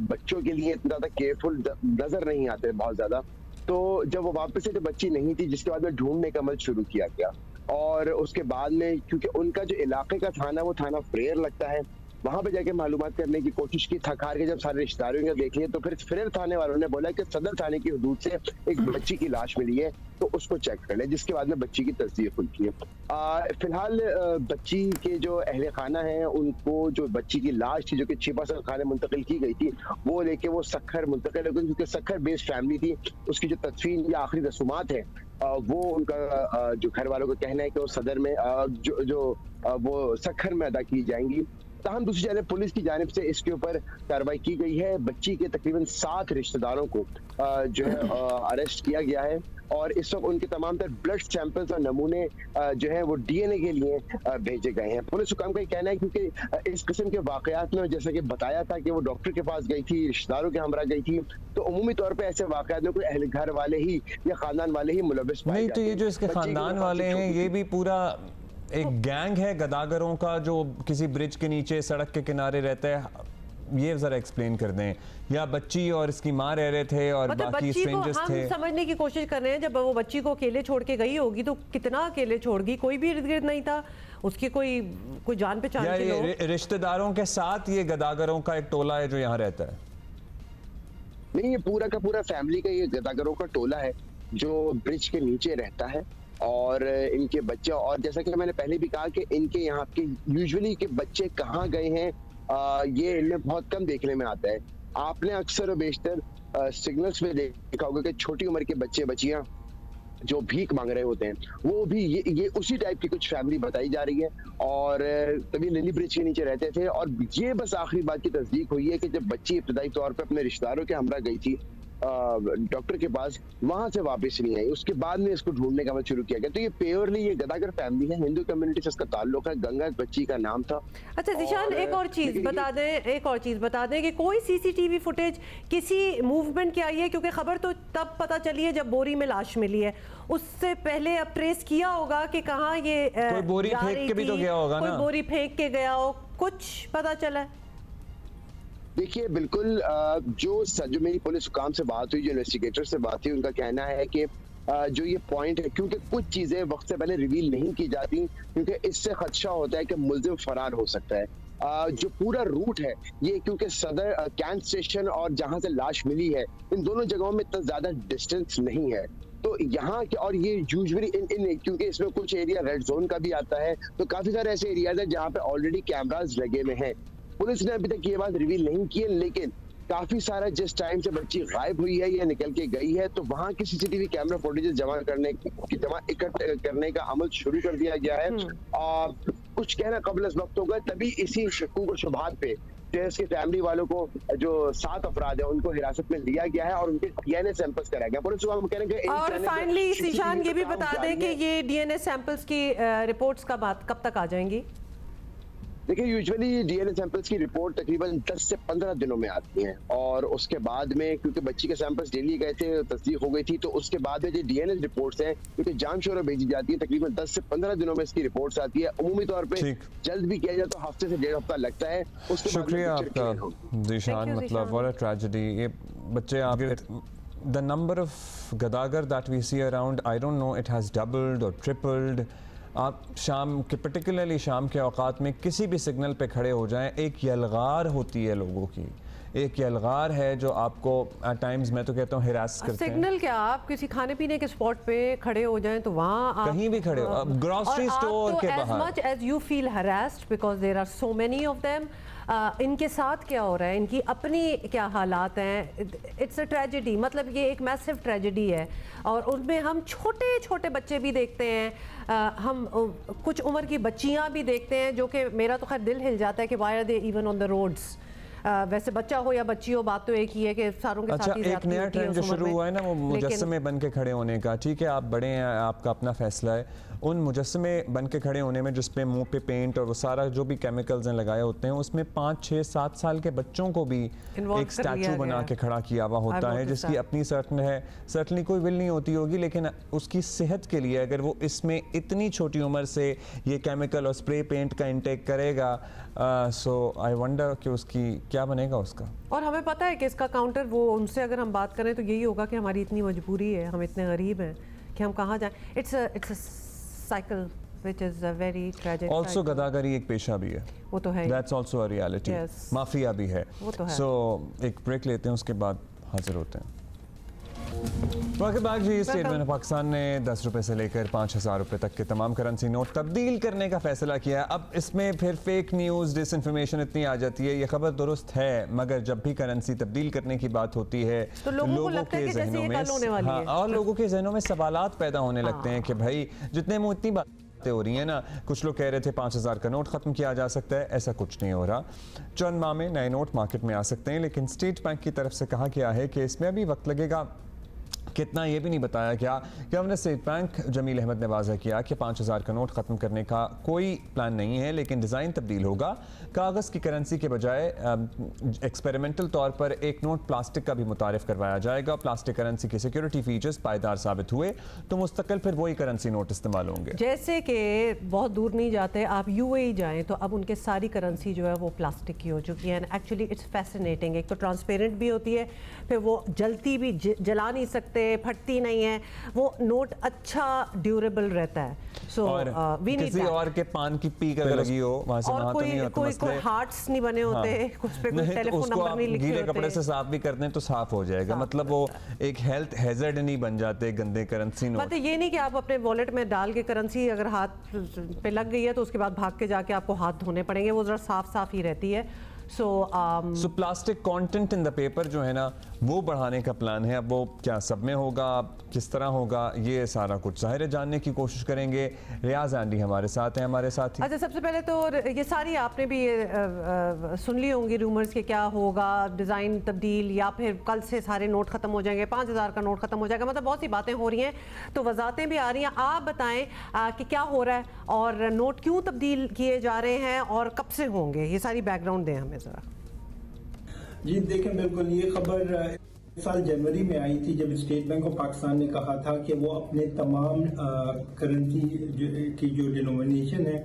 बच्चों के लिए इतना ज्यादा केयरफुल नजर नहीं आते बहुत ज्यादा, तो जब वो वापस से जो बच्ची नहीं थी, जिसके बाद में ढूंढने का अमल शुरू किया गया और उसके बाद में क्योंकि उनका जो इलाके का थाना वो थाना फ्रेर लगता है, वहां पे जाके मालूमात करने की कोशिश की। थक हार के जब सारे रिश्तेदारों ने देख लिए तो फिर फ्रेर थाने वालों ने बोला कि सदर थाने की हदूद से एक बच्ची की लाश मिली है तो उसको चेक कर ले, जिसके बाद में बच्ची की तस्दीक हुई है। फिलहाल बच्ची के जो अहले खाना है उनको जो बच्ची की लाश थी जो कि छिपासल खाने मुंतकिल की गई थी वो लेके वो सखर मुंतकिल हो गई, क्योंकि सखर बेस्ड फैमिली थी। उसकी जो तदफीन या आखिरी रसूमात है वो उनका जो घर वालों का कहना है कि वो सदर में वो सखर में अदा की जाएंगी। ताहम दूसरी जानिब पुलिस की जानिब से इसके ऊपर कार्रवाई की गई है। बच्ची के तकरीबन 7 रिश्तेदारों को जो है अरेस्ट किया गया है और इस वक्त उनके तमाम तर ब्लड सैंपल्स और नमूने जो है वो डीएनए के लिए भेजे गए हैं। पुलिस हुकाम का कहना है क्योंकि इस किस्म के वाकयात में जैसा कि बताया था कि वो डॉक्टर के पास गई थी, रिश्तेदारों के हमरा गई थी, तो उमूमी तौर पे ऐसे वाकयात में कोई अहल घर वाले ही या खानदान वाले ही मुलविस पाए जाते हैं। नहीं तो ये जो इसके खानदान वाले हैं ये भी पूरा एक गैंग है गदागरों का जो किसी ब्रिज के नीचे सड़क के किनारे रहता है, ये जरा एक्सप्लेन कर दें। या बच्ची और इसकी माँ रह रहे थे और मतलब बाकी स्ट्रेंजर्स थे। हम समझने की कोशिश कर रहे हैं, जब वो बच्ची को अकेले छोड़ के गई होगी तो कितना अकेले छोड़ गई, कोई भी इर्द गिर्द नहीं था उसकी, कोई जान पहचान के लोग। रिश्तेदारों के साथ ये गदागरों का एक टोला है जो यहाँ रहता है। नहीं, ये पूरा का पूरा फैमिली का ये गदागरों का टोला है जो ब्रिज के नीचे रहता है और इनके बच्चे, और जैसा कि मैंने पहले भी कहा कि इनके यहाँ के यूजुअली के बच्चे कहाँ गए हैं ये इनमें बहुत कम देखने में आता है। आपने अक्सर और बेशतर सिग्नल्स में देखा होगा कि छोटी उम्र के बच्चे बच्चियां जो भीख मांग रहे होते हैं वो भी ये उसी टाइप की कुछ फैमिली बताई जा रही है और तभी लिली ब्रिज के नीचे रहते थे। और ये बस आखिरी बात की तस्दीक हुई है कि जब बच्ची इब्तदाई तौर पर अपने रिश्तेदारों के हमरा गई थी डॉक्टर के पास, वहां से वापस नहीं आई, उसके बाद में इसको ढूंढने का अमल शुरू किया गया। तो ये प्योरली ये गदागर फैमिली है, हिंदू कम्युनिटी से इसका ताल्लुक है। गंगा बच्ची का नाम था। अच्छा ज़ीशान, एक और चीज बता दें कि कोई सीसीटीवी फुटेज किसी मूवमेंट की आई है, क्योंकि खबर तो तब पता चली है जब बोरी में लाश मिली है, उससे पहले अब ट्रेस किया होगा कि कहाँ ये कोई बोरी फेंक के भी तो गया होगा ना, कोई बोरी फेंक के गया हो, कुछ पता चला है? देखिए बिल्कुल, जो मेरी पुलिस हुकाम से बात हुई, जो इन्वेस्टिगेटर से बात हुई, उनका कहना है कि जो ये पॉइंट है, क्योंकि कुछ चीजें वक्त से पहले रिवील नहीं की जाती क्योंकि इससे खदशा होता है कि मुलजिम फरार हो सकता है। जो पूरा रूट है ये, क्योंकि सदर कैंट स्टेशन और जहां से लाश मिली है इन दोनों जगहों में इतना ज्यादा डिस्टेंस नहीं है, तो यहाँ के, और ये यूजुअली इन क्योंकि इसमें कुछ एरिया रेड जोन का भी आता है, तो काफी सारे ऐसे एरियाज है जहाँ पे ऑलरेडी कैमराज लगे हुए हैं। पुलिस ने अभी तक ये बात रिवील नहीं की है, लेकिन काफी सारा जिस टाइम से बच्ची गायब हुई है या निकल के गई है तो वहां की सीसीटीवी कैमरा फुटेजेस जमा इकट्ठा करने का अमल शुरू कर दिया गया है। और कुछ कहना कबल इस वक्त होगा, तभी इसी शक्कू और शुबहात पे इसके फैमिली वालों को जो 7 अफराद है उनको हिरासत में लिया गया है और उनके डीएनए सैंपल्स कराया गया। पुलिस और फाइनली ज़ीशान ये भी बता दें कि ये डीएनए सैंपल्स की रिपोर्ट्स कब तक आ जाएंगी? देखिए यूजुअली डीएनए सैंपल्स की रिपोर्ट तकरीबन 10 से 15 दिनों में आती है और उसके बाद में, क्योंकि बच्ची के सैंपल्स डेली गए थे, तस्दीक हो गई थी, तो उसके बाद में जो डीएनए रिपोर्ट्स हैं क्योंकि जाम शोरा भेजी जाती है, तकरीबन 10 से 15 दिनों में इसकी रिपोर्ट्स आती है। उमूमी तौर पे जल्द भी किया जाए तो हफ्ते से 1.5 हफ्ता लगता है। उसके शुक्रिया आपका ज़ीशान, मतलब व्हाट अ ट्रेजेडी। ये बच्चे आगे द नंबर ऑफ गदागर that we see around, I don't know it has doubled और ट्रिपल्ड। आप शाम के, पर्टिकुलरली शाम के औकात में किसी भी सिग्नल पे खड़े हो जाएं, एक यलगार होती है लोगों की, एक यलगार है जो आपको एट टाइम्स, मैं तो कहता हूँ, हिरास करते हैं। सिग्नल क्या, आप किसी खाने पीने के स्पॉट पे खड़े हो जाएं तो वहाँ कहीं भी खड़े हो, ग्रोसरी स्टोर के बाहर, as much as you feel harassed because there are so many of them, इनके साथ क्या हो रहा है, इनकी अपनी क्या हालात हैं, इट्स अ ट्रेजेडी। मतलब ये एक मैसिव ट्रेजेडी है और उनमें हम छोटे छोटे बच्चे भी देखते हैं, हम कुछ उम्र की बच्चियां भी देखते हैं, जो कि मेरा तो खैर दिल हिल जाता है कि why are they even on the roads. वैसे बच्चा हो या बच्ची हो, बात तो एक ही है कि सारों के साथ ही एक नया ट्रेंड जो शुरू हुआ है ना, वो मुजस्समे बन के खड़े होने का। ठीक है, आप बड़े हैं, आपका अपना फैसला है। उन मुजस्समे बन के खड़े होने में जिसपे मुंह पे पेंट और वो सारा जो भी केमिकल्स हैं लगाए होते हैं, उसमें 5, 6, 7 साल के बच्चों को भी एक स्टैचू बना के खड़ा किया हुआ होता है, जिसकी अपनी सर्टनली कोई विल नहीं होती होगी, लेकिन उसकी सेहत के लिए अगर वो इसमें इतनी छोटी उम्र से ये केमिकल और स्प्रे पेंट का इंटेक करेगा, सो आई वंडर कि उसकी क्या बनेगा उसका। और हमें पता है कि इसका काउंटर, वो उनसे अगर हम बात करें तो यही होगा कि हमारी इतनी मजबूरी है, हम इतने गरीब हैं कि हम कहाँ जाएं। It's a cycle which is a very tragic also cycle. गदागरी एक पेशा भी है, वो तो है, that's also a reality, mafia भी है, वो तो है। So एक ब्रेक लेते हैं, उसके बाद हाजिर होते हैं। वेलकम बैक जी। स्टेट बैंक ऑफ पाकिस्तान ने 10 रुपए से लेकर 5,000 रुपए तक के तमाम करेंसी नोट तब्दील करने का फैसला किया। अब इसमें फिर फेक न्यूज़, डिसइंफॉर्मेशन इतनी आ जाती है। ये खबर दुरुस्त है, मगर जब भी करेंसी तब्दील करने की बात होती है तो लोगों के जहनों में, और लोगों के जहनों में सवालात पैदा होने लगते हैं कि भाई जितने मुँह इतनी बात हो रही है ना, कुछ लोग कह रहे थे 5,000 का नोट खत्म किया जा सकता है, ऐसा कुछ नहीं हो रहा। चंद माह में नए नोट मार्केट में आ सकते हैं, लेकिन स्टेट बैंक की तरफ से कहा गया है कि इसमें अभी वक्त लगेगा। कितना ये भी नहीं बताया गया। Governor State Bank Jameel Ahmed ने वाज़ह किया कि 5,000 का नोट ख़त्म करने का कोई प्लान नहीं है, लेकिन डिज़ाइन तब्दील होगा। कागज़ की करेंसी के बजाय एक्सपेरिमेंटल तौर पर एक नोट प्लास्टिक का भी मुतारिफ करवाया जाएगा। प्लास्टिक करेंसी के सिक्योरिटी फीचर्स पायदार साबित हुए तो मुस्तकिल फिर वही करेंसी नोट इस्तेमाल होंगे। जैसे कि बहुत दूर नहीं जाते, आप UAE जाएँ तो अब उनके सारी करेंसी जो है वो प्लास्टिक की हो चुकी है। Actually it's fascinating. एक तो ट्रांसपेरेंट भी होती है, फिर वो जलती भी, जला नहीं सकते, फटती नहीं है, वो नोट अच्छा ड्यूरेबल रहता है। सो वी नीड किसी और के पान की पीक अगर लगी हो वहां से वहां तो नहीं होता मसले। कोई हार्ट्स नहीं बने होते, कुछ पे कोई टेलीफोन नंबर नहीं लिखे होते। गीले कपड़े से साफ भी कर दें तो साफ हो जाएगा। मतलब वो एक हेल्थ हैजर्ड नहीं बन जाते गंदे करेंसी नोट। मतलब ये नहीं कि आप अपने वॉलेट में डाल के करेंसी अगर हाथ पे लग गई है तो उसके बाद भाग के जाके आपको हाथ धोने पड़ेंगे, वो जरा साफ साफ ही रहती है। सो plastic content in the paper जो है ना वो बढ़ाने का प्लान है। अब वो क्या सब में होगा, किस तरह होगा, ये सारा कुछ ज़ाहिर है जानने की कोशिश करेंगे। रियाज आंडी हमारे साथ हैं, हमारे साथ ही। अच्छा, सबसे पहले तो ये सारी आपने भी सुन ली होंगी रूमर्स के क्या होगा, डिज़ाइन तब्दील या फिर कल से सारे नोट ख़त्म हो जाएंगे, 5,000 का नोट ख़त्म हो जाएगा। मतलब बहुत सी बातें हो रही हैं, तो वजाहतें भी आ रही हैं। आप बताएं कि क्या हो रहा है और नोट क्यों तब्दील किए जा रहे हैं और कब से होंगे, ये सारी बैकग्राउंड दें हमें ज़रा। जी देखें, बिल्कुल ये खबर इस साल जनवरी में आई थी जब स्टेट बैंक ऑफ पाकिस्तान ने कहा था कि वो अपने तमाम करेंसी की जो डिनोमिनेशन है,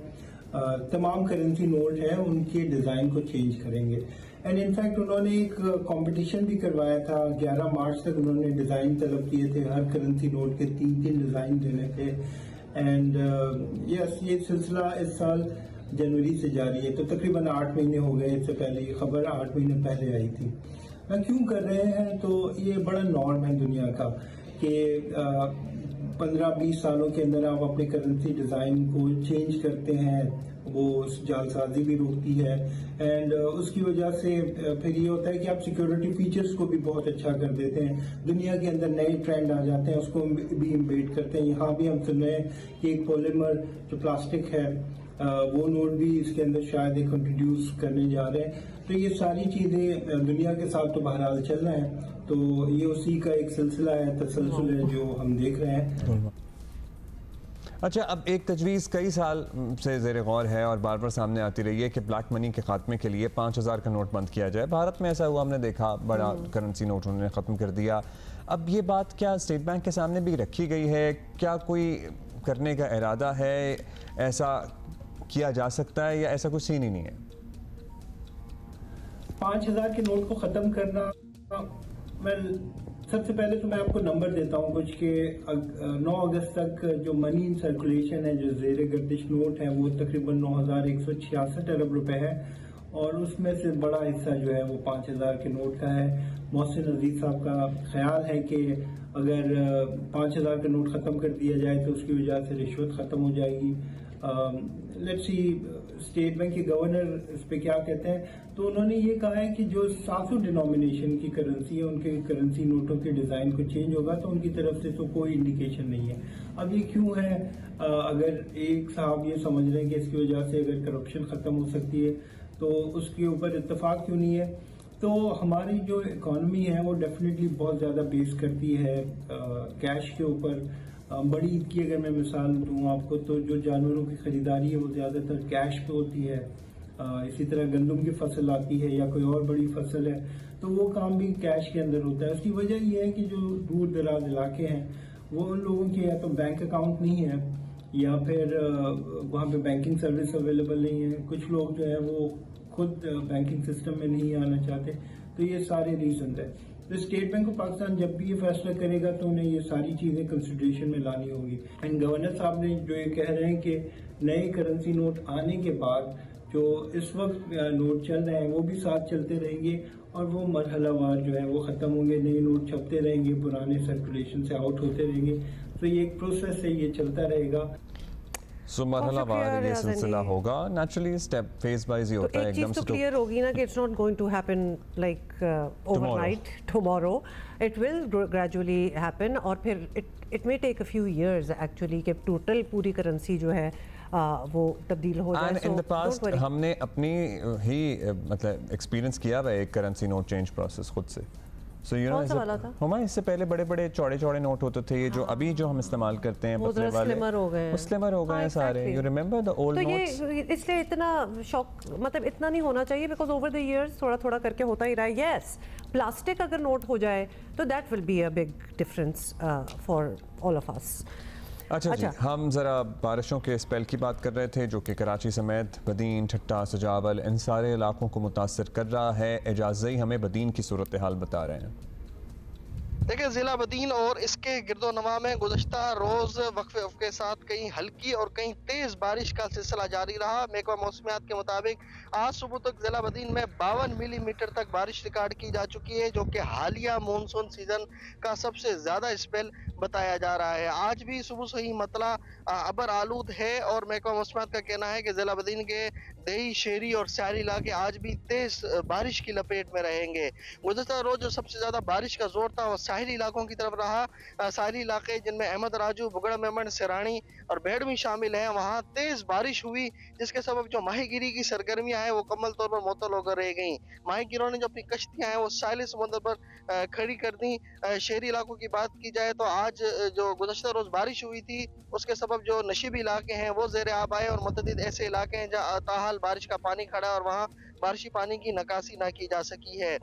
तमाम करेंसी नोट है, उनके डिज़ाइन को चेंज करेंगे। एंड इनफैक्ट उन्होंने एक कंपटीशन भी करवाया था। 11 मार्च तक उन्होंने डिज़ाइन तलब किए थे, हर करेंसी नोट के 3-3 डिज़ाइन देने थे। एंड यस, ये सिलसिला इस साल जनवरी से जारी है, तो तकरीबन 8 महीने हो गए। इससे पहले ये खबर 8 महीने पहले आई थी। क्यों कर रहे हैं, तो ये बड़ा नॉर्म है दुनिया का कि 15-20 सालों के अंदर आप अपने करेंसी डिज़ाइन को चेंज करते हैं, वो जालसाजी भी रोकती है। एंड उसकी वजह से फिर ये होता है कि आप सिक्योरिटी फीचर्स को भी बहुत अच्छा कर देते हैं। दुनिया के अंदर नए ट्रेंड आ जाते हैं, उसको भी इम्बेड करते हैं। यहाँ भी हम सुन रहे हैं कि एक पॉलीमर जो प्लास्टिक है वो नोट भी इसके अंदर शायद एक इंट्रोड्यूस करने जा रहे हैं। तो ये सारी चीज़ें दुनिया के साथ तो बहरहाल चल रहे हैं, तो ये उसी का एक सिलसिला है, तसलसल है जो हम देख रहे हैं। अच्छा, अब एक तजवीज़ कई साल से ज़ेर गौर है और बार बार सामने आती रही है कि ब्लैक मनी के खात्मे के लिए 5,000 का नोट बंद किया जाए। भारत में ऐसा हुआ, हमने देखा, बड़ा करेंसी नोट उन्होंने ख़त्म कर दिया। अब ये बात क्या स्टेट बैंक के सामने भी रखी गई है? क्या कोई करने का इरादा है, ऐसा किया जा सकता है या ऐसा कुछ सीन ही नहीं है? 5,000 के नोट को ख़त्म करना, मैं सबसे पहले तो मैं आपको नंबर देता हूँ कुछ के 9 अगस्त तक जो मनी इन सर्कुलेशन है, जो ज़ेर गर्दिश नोट है, वो तकरीबन 9,166 अरब रुपए है और उसमें से बड़ा हिस्सा जो है वो 5,000 के नोट का है। मोहसिन अजीज साहब का ख्याल है कि अगर 5,000 का नोट ख़त्म कर दिया जाए तो उसकी वजह से रिश्वत ख़त्म हो जाएगी। लेट्स सी स्टेट बैंक के गवर्नर इस पे क्या कहते हैं। तो उन्होंने ये कहा है कि जो सासू डिनोमिनेशन की करेंसी है, उनके करेंसी नोटों के डिज़ाइन को चेंज होगा, तो उनकी तरफ से तो कोई इंडिकेशन नहीं है। अब ये क्यों है? अगर एक साहब ये समझ रहे हैं कि इसकी वजह से अगर करप्शन ख़त्म हो सकती है तो उसके ऊपर इत्तेफाक क्यों नहीं है? तो हमारी जो इकॉनमी है वो डेफिनेटली बहुत ज़्यादा बेस करती है कैश के ऊपर। बड़ी ईद की अगर मैं मिसाल दूँ आपको, तो जो जानवरों की खरीदारी है वो ज़्यादातर कैश पे होती है। इसी तरह गंदम की फसल आती है या कोई और बड़ी फसल है तो वो काम भी कैश के अंदर होता है। उसकी वजह ये है कि जो दूर दराज इलाके हैं वो उन लोगों के या तो बैंक अकाउंट नहीं है या फिर वहाँ पे बैंकिंग सर्विस अवेलेबल नहीं है। कुछ लोग जो है वो खुद बैंकिंग सिस्टम में नहीं आना चाहते। तो ये सारे रीजन है। तो स्टेट बैंक ऑफ पाकिस्तान जब भी ये फैसला करेगा तो उन्हें ये सारी चीज़ें कंसिडरेशन में लानी होगी। एंड गवर्नर साहब ने जो ये कह रहे हैं कि नए करेंसी नोट आने के बाद जो इस वक्त नोट चल रहे हैं वो भी साथ चलते रहेंगे और वो मरहलावार जो है वो ख़त्म होंगे, नए नोट छपते रहेंगे, पुराने सर्कुलेशन से आउट होते रहेंगे। तो ये एक प्रोसेस है, ये चलता रहेगा। सो मरहलावार ये सिलसिला होगा, नेचुरली स्टेप फेज वाइज ही होता है, एकदम से तो क्लियर होगी ना कि it's not going to happen like overnight tomorrow, it will gradually happen और फिर it may take a few years actually कि टोटल पूरी करेंसी जो है वो तब्दील हो जाए। इन द पास्ट हमने अपनी ही मतलब एक्सपीरियंस किया है एक करेंसी नोट चेंज प्रोसेस खुद से। So, you know, हमारे इससे पहले बड़े बड़े चौड़े चौड़े नोट होते थे, ये जो अभी जो हम इस्तेमाल करते हैं पतले वाले स्लिमर हो गए हैं सारे। You remember the old notes? ये इसलिए इतना शॉक मतलब इतना नहीं होना चाहिए बिकॉज ओवर द इयर्स थोड़ा थोड़ा करके होता ही रहा है। यस, प्लास्टिक अगर नोट हो जाए तो that will be a big difference for all of us. अच्छा जी, हम ज़रा बारिशों के स्पेल की बात कर रहे थे जो कि कराची समेत बदीन, ठट्टा, सजावल इन सारे इलाकों को मुतासर कर रहा है। एजाज़ई हमें बदीन की सूरत हाल बता रहे हैं। देखिए, ज़िला बदीन और इसके गिरदोनवा में गुज़श्ता रोज़ वक्फे के साथ कहीं हल्की और कहीं तेज़ बारिश का सिलसिला जारी रहा। महकमा मौसमियात के मुताबिक आज सुबह तक ज़िला बदीन में 52 मिलीमीटर तक बारिश रिकॉर्ड की जा चुकी है, जो कि हालिया मानसून सीज़न का सबसे ज़्यादा स्पेल बताया जा रहा है। आज भी सुबह से ही मतला अबर आलूद है और महकमा मौसमियात का कहना है कि ज़िला बदीन के दही, शहरी और शहरी इलाके आज भी तेज़ बारिश की लपेट में रहेंगे। गुज़श्ता रोज़ जो सबसे ज़्यादा बारिश का जोर था वो साहिली इलाकों की तरफ रहा। साहिली इलाके जिनमें अहमद राजू, बुगड़ा मेमन, सिरानी और बेडमी शामिल हैं, वहाँ तेज़ बारिश हुई जिसके सबब जो माहीगिरी की सरगर्मियाँ हैं वो कमल तौर पर मुअत्तल होकर रह गईं। माहीगिरों ने जो अपनी कश्तियाँ हैं वो साहिल समुद्र पर खड़ी कर दी। शहरी इलाकों की बात की जाए तो आज जो गुज़श्ता रोज़ बारिश हुई थी उसके सबब जो नशीबी इलाके हैं वो ज़ेर आब आए और मुतअद्दिद ऐसे इलाके हैं जहाँ ताहाल बारिश का पानी खड़ा है और वहाँ बारिशी पानी की नकासी ना की जा सकी है।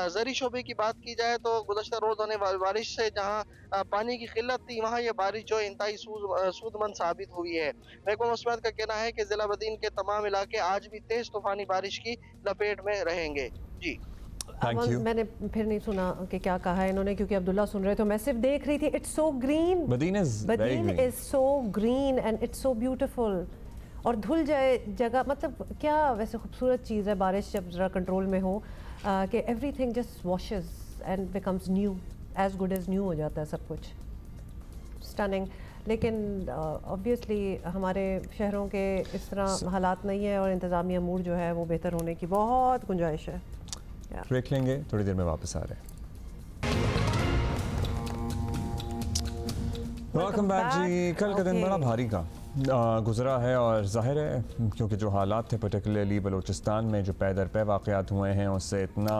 ज़री शोबे की बात की जाए तो गुज़श्ता रोज़ होने वाली बारिश से जहाँ पानी की किल्लत थी वहाँ ये बारिश जो इंतहाई सूदमंद साबित हुई है। महकमा मौसमियात का कहना है कि ज़िला बदीन के तमाम इलाके आज भी तेज़ तूफ़ानी बारिश की लपेट में रहेंगे। जी मैंने फिर नहीं सुना कि क्या कहा है इन्होंने, क्योंकि अब्दुल्ला सुन रहे थे, मैं सिर्फ देख रही थी। It's so green, Badin is so green and it's so beautiful. और धुल जाए जगह, मतलब क्या वैसे खूबसूरत चीज़ है बारिश जब ज़रा कंट्रोल में हो कि everything just washes and becomes new, as good as new हो जाता है सब कुछ। स्टनिंग। लेकिन ऑब्वियसली हमारे शहरों के इस तरह हालात नहीं है और इंतज़ामिया मूड जो है वो बेहतर होने की बहुत गुंजाइश है। ब्रेक लेंगे, थोड़ी देर में वापस आ रहे हैं। वेलकम बैक जी। कल का दिन बड़ा भारी का गुजरा है और जाहिर है क्योंकि जो हालात थे पर्टिकुलरली बलूचिस्तान में जो पै दर पै वाक़यात हुए हैं उससे इतना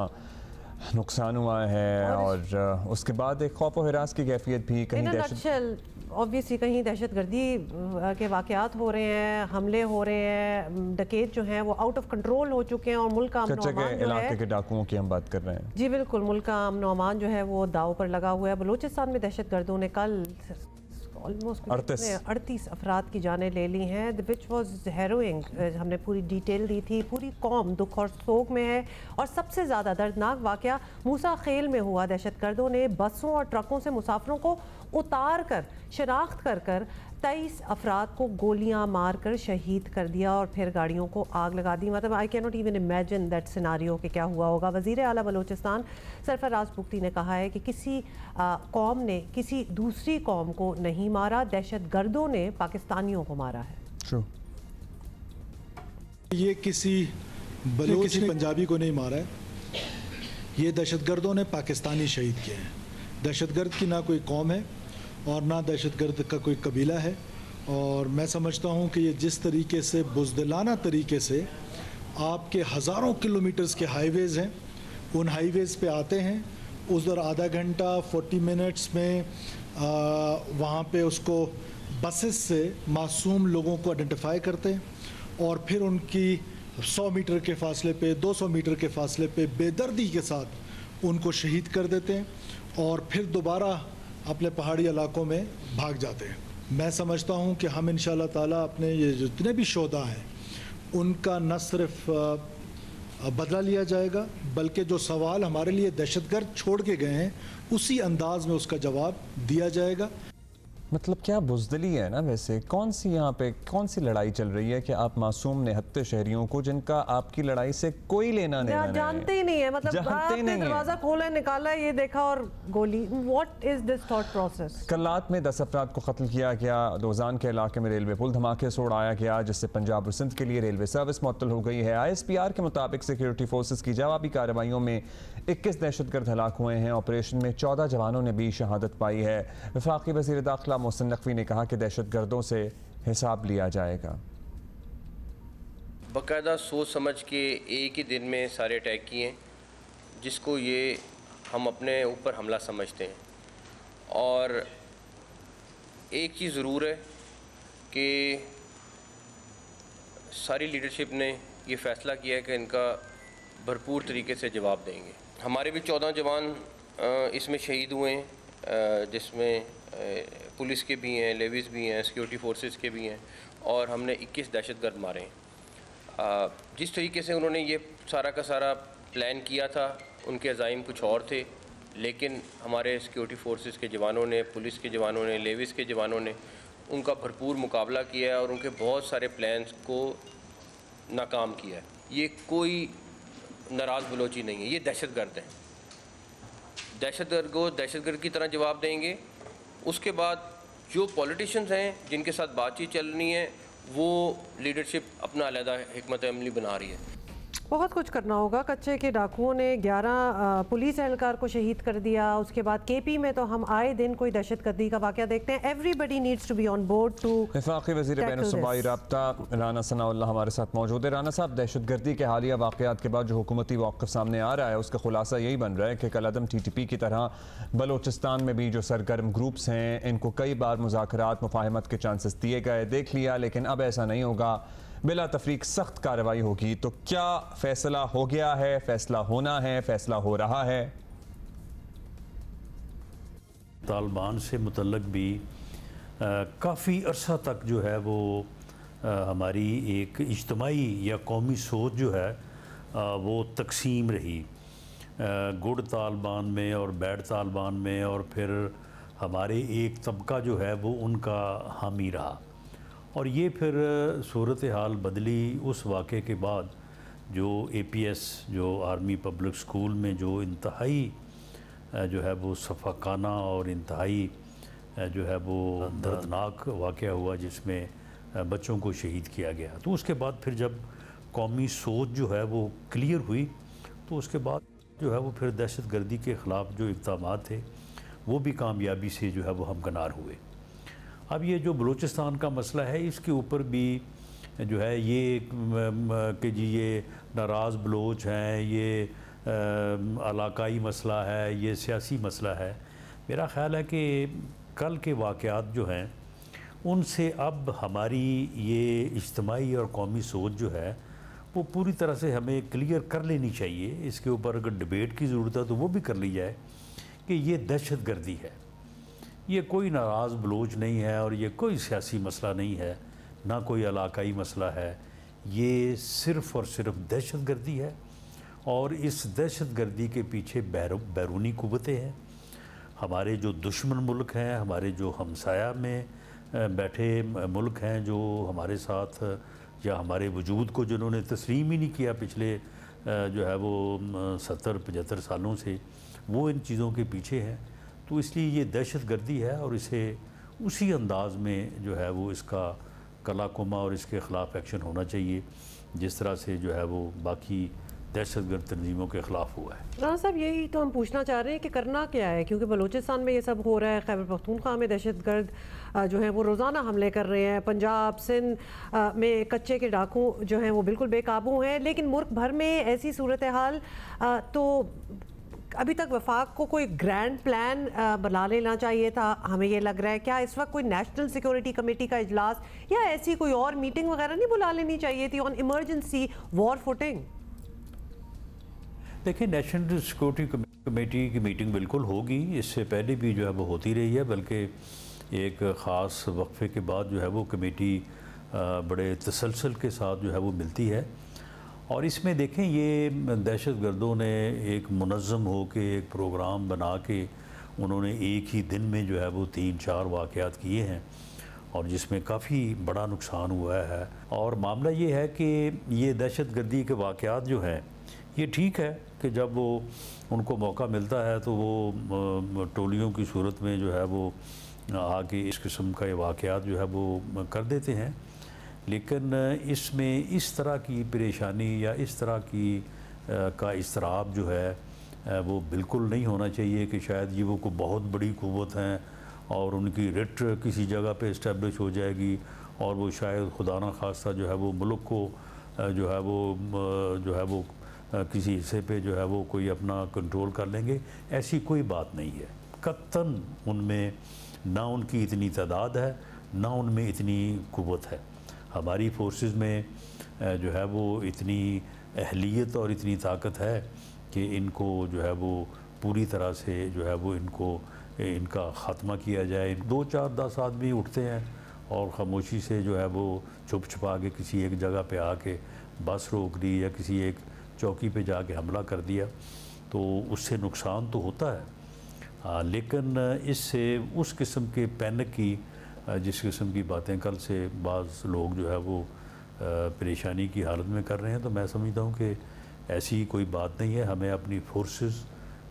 नुकसान हुआ है और उसके बाद एक खौफ और हिरास की कैफियत भी कहीं ऑब्वियसली कहीं दहशतगर्दी के वाक़यात हो रहे हैं, हमले हो रहे हैं, डकैत जो हैं वो आउट ऑफ कंट्रोल हो चुके हैं और मुल्क का अमन अमान जो है, के डाकुओं की हम बात कर रहे हैं। जी बिल्कुल, मुल्क का अमन अमान जो है वो दाव पर लगा हुआ है। बलूचिस्तान में दहशतगर्दों ने कल ऑलमोस्ट 38 अफराद की जानें ले ली हैं, विच वॉज हैरोइंग। हमने पूरी डिटेल दी थी। पूरी कौम दुख और सोग में है और सबसे ज़्यादा दर्दनाक वाक़या मूसा खेल में हुआ। दहशतगर्दों ने बसों और ट्रकों से मुसाफिरों को उतार कर शनाख्त कर 23 अफराद को गोलियां मार कर शहीद कर दिया और फिर गाड़ियों को आग लगा दी। मतलब I can not even imagine that scenario कि क्या हुआ होगा। वज़ीर आला बलूचिस्तान सरफराज बुख्ती ने कहा है कि किसी कौम ने किसी दूसरी कौम को नहीं मारा, दहशतगर्दों ने पाकिस्तानियों को मारा है। ये किसी बलूच पंजाबी को नहीं मारा है, ये दहशतगर्दों ने पाकिस्तानी शहीद किए हैं। दहशतगर्द की ना कोई कौम है और ना दहशतगर्द का कोई कबीला है। और मैं समझता हूँ कि ये जिस तरीके से बुज़दिलाना तरीके से आपके हज़ारों किलोमीटर्स के हाईवेज़ हैं, उन हाईवेज़ पे आते हैं, उधर आधा घंटा 40 मिनट्स में वहाँ पे उसको बसेस से मासूम लोगों को आइडेंटिफाई करते हैं और फिर उनकी 100 मीटर के फासले पे 200 मीटर के फासले पे बेदर्दी के साथ उनको शहीद कर देते हैं और फिर दोबारा अपने पहाड़ी इलाकों में भाग जाते हैं। मैं समझता हूं कि हम इंशाअल्लाह ताला अपने ये जितने भी शोधा हैं उनका न सिर्फ बदला लिया जाएगा बल्कि जो सवाल हमारे लिए दहशतगर्द छोड़ के गए हैं उसी अंदाज में उसका जवाब दिया जाएगा। मतलब क्या बुज़दिली है ना। वैसे कौन सी यहाँ पे कौन सी लड़ाई चल रही है कि आप मासूम निहत्ते शहरियों को जिनका आपकी लड़ाई से कोई लेना देना नहीं है, जानते ही नहीं है, मतलब आपने दरवाजा खोला निकाला ये देखा और गोली। What is this thought process? Kalat में 10 अफराद को कत्ल किया गया। दोजान के इलाके में रेलवे पुल धमाके से उड़ाया गया जिससे पंजाब और सिंध के लिए रेलवे सर्विस मुअत्तल हो गई है। ISPR के मुताबिक सिक्योरिटी फोर्सेस की जवाबी कार्रवाइयों में 21 दहशतगर्द हलाक हुए हैं। ऑपरेशन में 14 जवानों ने भी शहादत पाई है। वफाकी वज़ीर दाखिला मोहसिन नकवी ने कहा कि दहशतगर्दों से हिसाब लिया जाएगा। बाकायदा सोच समझ के एक ही दिन में सारे अटैक किए जिसको ये हम अपने ऊपर हमला समझते हैं। और एक चीज़ ज़रूर है कि सारी लीडरशिप ने ये फ़ैसला किया है कि इनका भरपूर तरीके से जवाब देंगे। हमारे भी 14 जवान इसमें शहीद हुए हैं जिसमें पुलिस के भी हैं, लेविस भी हैं, सिक्योरिटी फोर्सेस के भी हैं और हमने 21 दहशतगर्द मारे हैं। जिस तरीके से उन्होंने ये सारा का सारा प्लान किया था उनके अज़ाइम कुछ और थे, लेकिन हमारे सिक्योरिटी फोर्सेस के जवानों ने, पुलिस के जवानों ने, लेविस के जवानों ने उनका भरपूर मुकाबला किया है और उनके बहुत सारे प्लान्स को नाकाम किया है। ये कोई नाराज़ बलोची नहीं है, ये दहशतगर्द हैं। दहशतगर्द को दहशतगर्द की तरह जवाब देंगे। उसके बाद जो पॉलिटिशियंस हैं जिनके साथ बातचीत चलनी है वो लीडरशिप अपना अलहदा हिकमत अमली बना रही है। बहुत कुछ करना होगा। कच्चे के डाकुओं ने 11 पुलिस एहलकार को शहीद कर दिया। उसके बाद KP में तो हम आए दिन कोई दहशतगर्दी का वाक़या देखते हैं। Everybody needs to be on board too. वफाकी वज़ीर बैनुल-सूबाई राब्ता राना सनाउल्लाह हमारे साथ मौजूद है। राना साहब, दहशतगर्दी के हालिया वाक़यात के बाद जो हुकूमती मौक़िफ़ सामने आ रहा है उसका खुलासा यही बन रहा है कि कलअदम TTP की तरह बलोचिस्तान में भी जो सरगर्म ग्रुप्स हैं इनको कई बार मुज़ाकरात मुफ़ाहमत के चांसेस दिए गए, देख लिया, लेकिन अब ऐसा नहीं होगा, बिला तफरीक सख्त कार्रवाई होगी। तो क्या फैसला हो गया है, फैसला होना है, फैसला हो रहा है? तालिबान से मुतल्लक भी काफ़ी अरसा तक जो है वो हमारी एक इज्तमाही या कौमी सोच जो है वो तकसीम रही, गुड तालिबान में और बैड तालिबान में, और फिर हमारे एक तबका जो है वो उनका हामी रहा। और ये फिर सूरत हाल बदली उस वाक़े के बाद जो APS जो आर्मी पब्लिक स्कूल में जो इंतहाई जो है वो सफ़ाकाना और इंतहाई जो है वो दर्दनाक वाक़या हुआ जिसमें बच्चों को शहीद किया गया। तो उसके बाद फिर जब कौमी सोच जो है वो क्लियर हुई तो उसके बाद जो है वो फिर दहशतगर्दी के ख़िलाफ़ जो इक़दाम थे वो भी कामयाबी से जो है वो हमकनार हुए। अब ये जो बलूचिस्तान का मसला है इसके ऊपर भी जो है ये कि जी ये नाराज़ बलोच हैं, ये इलाकाई मसला है, ये सियासी मसला है। मेरा ख़्याल है कि कल के वाक़यात जो हैं उनसे अब हमारी ये इज्तिमाई और कौमी सोच जो है वो पूरी तरह से हमें क्लियर कर लेनी चाहिए। इसके ऊपर अगर डिबेट की ज़रूरत है तो वो भी कर ली जाए कि ये दहशतगर्दी है, ये कोई नाराज़ बलोच नहीं है और ये कोई सियासी मसला नहीं है, ना कोई इलाकाई मसला है, ये सिर्फ़ और सिर्फ दहशतगर्दी है। और इस दहशतगर्दी के पीछे बैरूनी क़ुव्वतें हैं, हमारे जो दुश्मन मुल्क हैं, हमारे जो हमसाया में बैठे मुल्क हैं जो हमारे साथ या हमारे वजूद को जिन्होंने तस्लीम ही नहीं किया पिछले जो है वो 70-75 सालों से, वो इन चीज़ों के पीछे हैं। तो इसलिए ये दहशतगर्दी है और इसे उसी अंदाज़ में जो है वो इसका कलाकुमा और इसके ख़िलाफ़ एक्शन होना चाहिए जिस तरह से जो है वो बाकी दहशतगर्द तंजीमों के ख़िलाफ़ हुआ है। राना साहब, यही तो हम पूछना चाह रहे हैं कि करना क्या है, क्योंकि बलूचिस्तान में ये सब हो रहा है, खैबर पख्तूनख्वा में दहशतगर्द जो हैं वो रोज़ाना हमले कर रहे हैं, पंजाब सिंध में कच्चे के डाकू जो हैं वो बिल्कुल बेकाबू हैं, लेकिन मुल्क भर में ऐसी सूरत हाल तो अभी तक वफाक को कोई ग्रैंड प्लान बना लेना चाहिए था, हमें ये लग रहा है। क्या इस वक्त कोई नेशनल सिक्योरिटी कमेटी का इजलास या ऐसी कोई और मीटिंग वगैरह नहीं बुला लेनी चाहिए थी ऑन इमरजेंसी वॉर फुटिंग? देखिए, नेशनल सिक्योरिटी कमेटी की मीटिंग बिल्कुल होगी, इससे पहले भी जो है वो होती रही है, बल्कि एक ख़ास वक्फे के बाद जो है वो कमेटी बड़े तसलसल के साथ जो है वो मिलती है। और इसमें देखें, ये दहशतगर्दों ने एक मुनज़्ज़म हो के एक प्रोग्राम बना के उन्होंने एक ही दिन में जो है वो 3-4 वाक़यात किए हैं और जिसमें काफ़ी बड़ा नुकसान हुआ है। और मामला ये है कि ये दहशतगर्दी के वाक़यात जो हैं ये ठीक है कि जब वो उनको मौका मिलता है तो वो टोलियों की सूरत में जो है वो आके इस किस्म का ये वाक़यात जो है वो कर देते हैं, लेकिन इसमें इस तरह की परेशानी या इस तरह की का इसराब जो है वो बिल्कुल नहीं होना चाहिए कि शायद ये वो को बहुत बड़ी क़ुव्वत हैं और उनकी रिट किसी जगह पे इस्टेब्लिश हो जाएगी और वो शायद खुदा न खास्ता जो है वो मुल्क को जो है वो किसी हिस्से पे जो है वो कोई अपना कंट्रोल कर लेंगे। ऐसी कोई बात नहीं है, कतन उनमें ना उनकी इतनी तादाद है ना उनमें इतनी क़ुव्वत है। हमारी फोर्सेस में जो है वो इतनी अहलियत और इतनी ताकत है कि इनको जो है वो पूरी तरह से जो है वो इनका ख़ात्मा किया जाए। 2-4-10 आदमी उठते हैं और ख़ामोशी से जो है वो छुप छुपा के किसी एक जगह पे आके बस रोक दी या किसी एक चौकी पे जाके हमला कर दिया तो उससे नुकसान तो होता है, लेकिन इससे उस किस्म के पैनिक की जिस किस्म की बातें कल से बाज़ लोग जो है वो परेशानी की हालत में कर रहे हैं, तो मैं समझता हूँ कि ऐसी कोई बात नहीं है। हमें अपनी फोर्सेस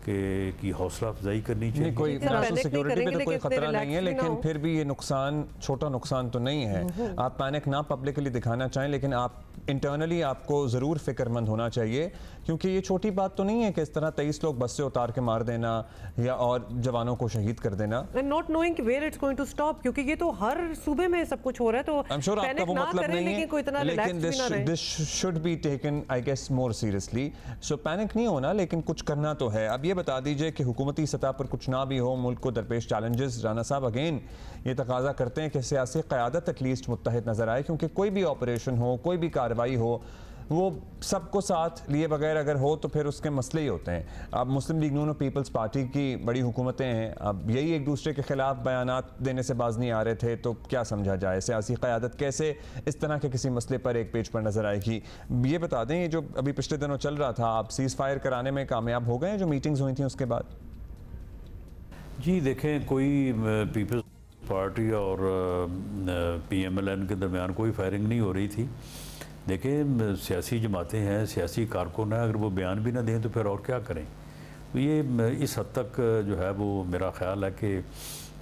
की हौसला अफजाई करनी चाहिए। नहीं, कोई नेशनल सिक्योरिटी पे तो कोई खतरा नहीं है, लेकिन फिर भी ये नुकसान छोटा नुकसान तो नहीं है। आप पैनिक ना पब्लिकली दिखाना चाहें, लेकिन आप इंटरनली आपको ज़रूर फिक्रमंद होना चाहिए, क्योंकि ये छोटी बात तो नहीं है कि इस तरह 23 लोग बस से उतार के मार देना या और जवानों को शहीद कर देना। Not knowing where it's going to stop, क्योंकि ये तो हर सूबे में सब कुछ हो रहा है, तो आई एम श्योर आपका वो मतलब नहीं है, लेकिन this should be taken I guess more seriously. So panic नहीं होना, लेकिन कुछ करना तो है। अब ये बता दीजिए कि हुकूमती सतह पर कुछ ना भी हो, मुल्क को दरपेश चैलेंजेस, राना साहब अगेन ये तकाजा करते हैं कि सियासी क़यादत एटलीस्ट मुत्तहिद नज़र आए, क्योंकि कोई भी ऑपरेशन हो, कोई भी कार्रवाई हो, वो सबको साथ लिए बगैर अगर हो तो फिर उसके मसले ही होते हैं। अब मुस्लिम लीग नून और पीपल्स पार्टी की बड़ी हुकूमतें हैं, अब यही एक दूसरे के खिलाफ बयानात देने से बाज नहीं आ रहे थे, तो क्या समझा जाए? सियासी क़यादत कैसे इस तरह के किसी मसले पर एक पेज पर नज़र आएगी? ये बता दें, ये जो अभी पिछले दिनों चल रहा था, आप सीज़ फायर कराने में कामयाब हो गए जो मीटिंग्स हुई थी उसके बाद? जी देखें, कोई पीपल्स पार्टी और PMLN के दरमियान कोई फायरिंग नहीं हो रही थी। देखिए, सियासी जमातें हैं, सियासी कारकुन हैं, अगर वो बयान भी ना दें तो फिर और क्या करें? तो ये इस हद तक जो है वो मेरा ख़्याल है कि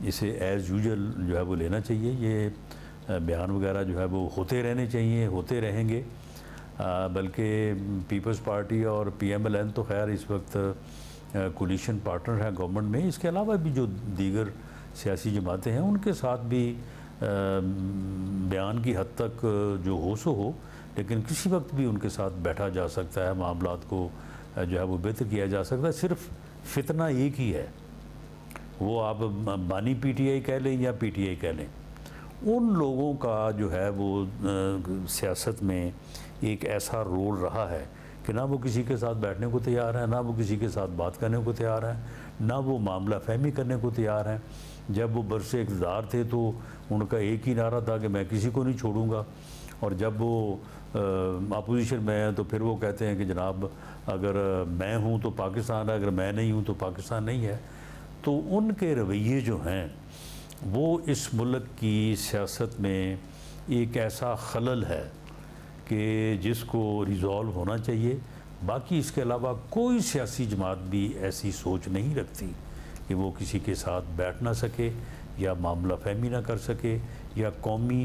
इसे एज़ यूजुअल जो है वो लेना चाहिए। ये बयान वगैरह जो है वो होते रहने चाहिए, होते रहेंगे। बल्कि पीपल्स पार्टी और PMLN तो खैर इस वक्त कोलिशन पार्टनर है गवर्नमेंट में। इसके अलावा भी जो दीगर सियासी जमातें हैं उनके साथ भी बयान की हद तक जो हो सो हो, लेकिन किसी वक्त भी उनके साथ बैठा जा सकता है, मामलात को जो है वो बेहतर किया जा सकता है। सिर्फ फितना एक ही है, वो आप बानी PTI कह लें या PTI कह लें, उन लोगों का जो है वो सियासत में एक ऐसा रोल रहा है कि ना वो किसी के साथ बैठने को तैयार है, ना वो किसी के साथ बात करने को तैयार है, ना वो मामला फहमी करने को तैयार है। जब वो बरसे इक़्तिदार थे तो उनका एक ही नारा था कि मैं किसी को नहीं छोड़ूंगा, और जब वो अपोजिशन में है तो फिर वो कहते हैं कि जनाब अगर मैं हूँ तो पाकिस्तान है, अगर मैं नहीं हूँ तो पाकिस्तान नहीं है। तो उनके रवैये जो हैं वो इस मुल्क की सियासत में एक ऐसा खलल है कि जिसको रिज़ॉल्व होना चाहिए। बाकी इसके अलावा कोई सियासी जमात भी ऐसी सोच नहीं रखती कि वो किसी के साथ बैठ ना सके या मामला फहमी ना कर सके या कौमी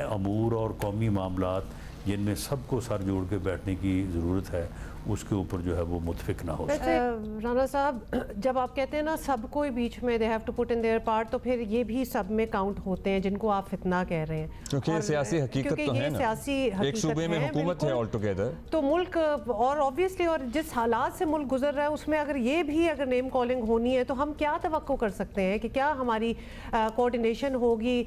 अमूर और कौमी मामलात जिनमें सबको सर जोड़ के बैठने की ज़रूरत है उसके ऊपर जो है वो मुतफिक ना हो। राना साहब, जब आप कहते हैं ना सबको बीच में they have to put in their part, तो फिर ये भी सब में काउंट होते हैं जिनको आप फितना कह रहे हैं, क्योंकि ये सियासी हकीकत तो है ना, एक सूबे में हुकूमत है ऑल टुगेदर, तो मुल्क और ऑब्वियसली और जिस हालात से मुल्क गुजर रहा है उसमें अगर ये भी अगर नेम कॉलिंग होनी है तो हम क्या तवक्को कर सकते हैं कि क्या हमारी कोऑर्डिनेशन होगी,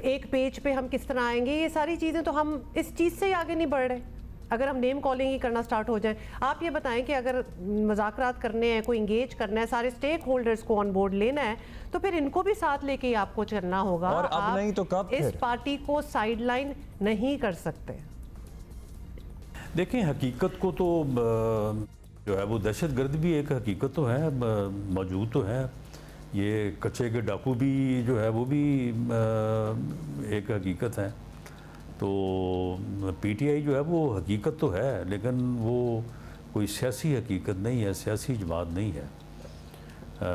एक पेज पे हम किस तरह आएंगे? ये सारी चीज़ें तो हम इस चीज़ से आगे नहीं बढ़ रहे अगर हम नेम कॉलिंग ही करना स्टार्ट हो जाए। आप ये बताएं कि अगर मुज़ाकरात करने हैं, कोई इंगेज करना है, सारे स्टेक होल्डर्स को ऑन बोर्ड लेना है, तो फिर इनको भी साथ लेके ही आपको चलना होगा। और अब नहीं तो कब? इस पार्टी को साइडलाइन नहीं कर सकते। देखें, हकीकत को तो जो है वो दहशतगर्द भी एक हकीकत तो है, मौजूद तो है। ये कच्चे के डाकू भी जो है वो भी एक हकीकत है। तो पीटीआई जो है वो हकीकत तो है, लेकिन वो कोई सियासी हकीकत नहीं है, सियासी जमात नहीं है,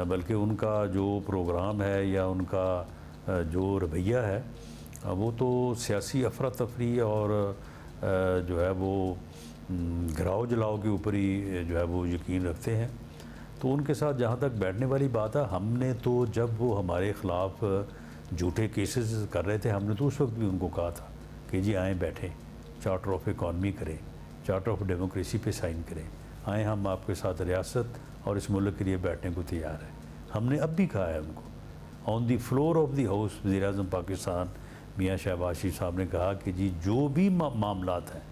बल्कि उनका जो प्रोग्राम है या उनका जो रवैया है वो तो सियासी अफरा तफरी और जो है वो घराव जलाओ के ऊपर ही जो है वो यकीन रखते हैं। तो उनके साथ जहाँ तक बैठने वाली बात है, हमने तो जब वो हमारे ख़िलाफ़ झूठे केसेस कर रहे थे, हमने तो उस वक्त भी उनको कहा था कि जी आएँ बैठें, चार्टर ऑफ इकॉनमी करें, चार्टर ऑफ डेमोक्रेसी पे साइन करें, आए हम आपके साथ रियासत और इस मुल्क के लिए बैठने को तैयार हैं। हमने अब भी कहा है उनको on the floor of the house. वज़ीर-ए-आज़म पाकिस्तान मियाँ शहबाज शरीफ साहब ने कहा कि जी जो भी मामलात हैं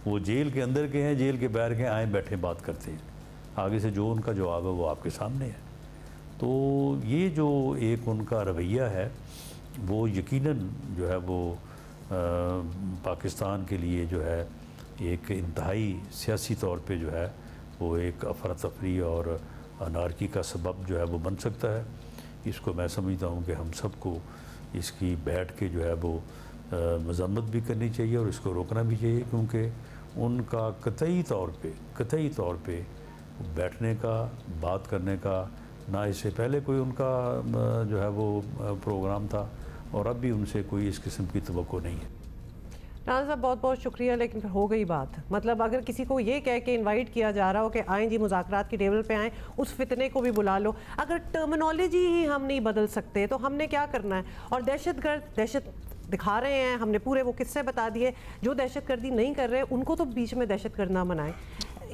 वो जेल के अंदर के हैं, जेल के बाहर के, आए बैठे बात करते हैं। आगे से जो उनका जवाब है वो आपके सामने है। तो ये जो एक उनका रवैया है वो यकीनन जो है वो पाकिस्तान के लिए जो है एक इंतहाई सियासी तौर पे जो है वो एक अफरा तफरी और अनारकी का सबब जो है वो बन सकता है। इसको मैं समझता हूँ कि हम सबको इसकी बैठ के जो है वो मज़म्मत भी करनी चाहिए और इसको रोकना भी चाहिए, क्योंकि उनका कतई तौर पे बैठने का, बात करने का ना इससे पहले कोई उनका जो है वो प्रोग्राम था और अब भी उनसे कोई इस किस्म की तवक्को नहीं है। राना साहब बहुत बहुत शुक्रिया, लेकिन फिर हो गई बात। मतलब अगर किसी को ये कह के इनवाइट किया जा रहा हो कि आएँ जी मुज़ाकरात की टेबल पे आएँ, उस फितने को भी बुला लो, अगर टर्मिनोलॉजी ही हम नहीं बदल सकते तो हमने क्या करना है? और दहशत दिखा रहे हैं, हमने पूरे वो किस्से बता दिए। जो दहशतगर्दी नहीं कर रहे उनको तो बीच में दहशतगर्द ना बनाएं।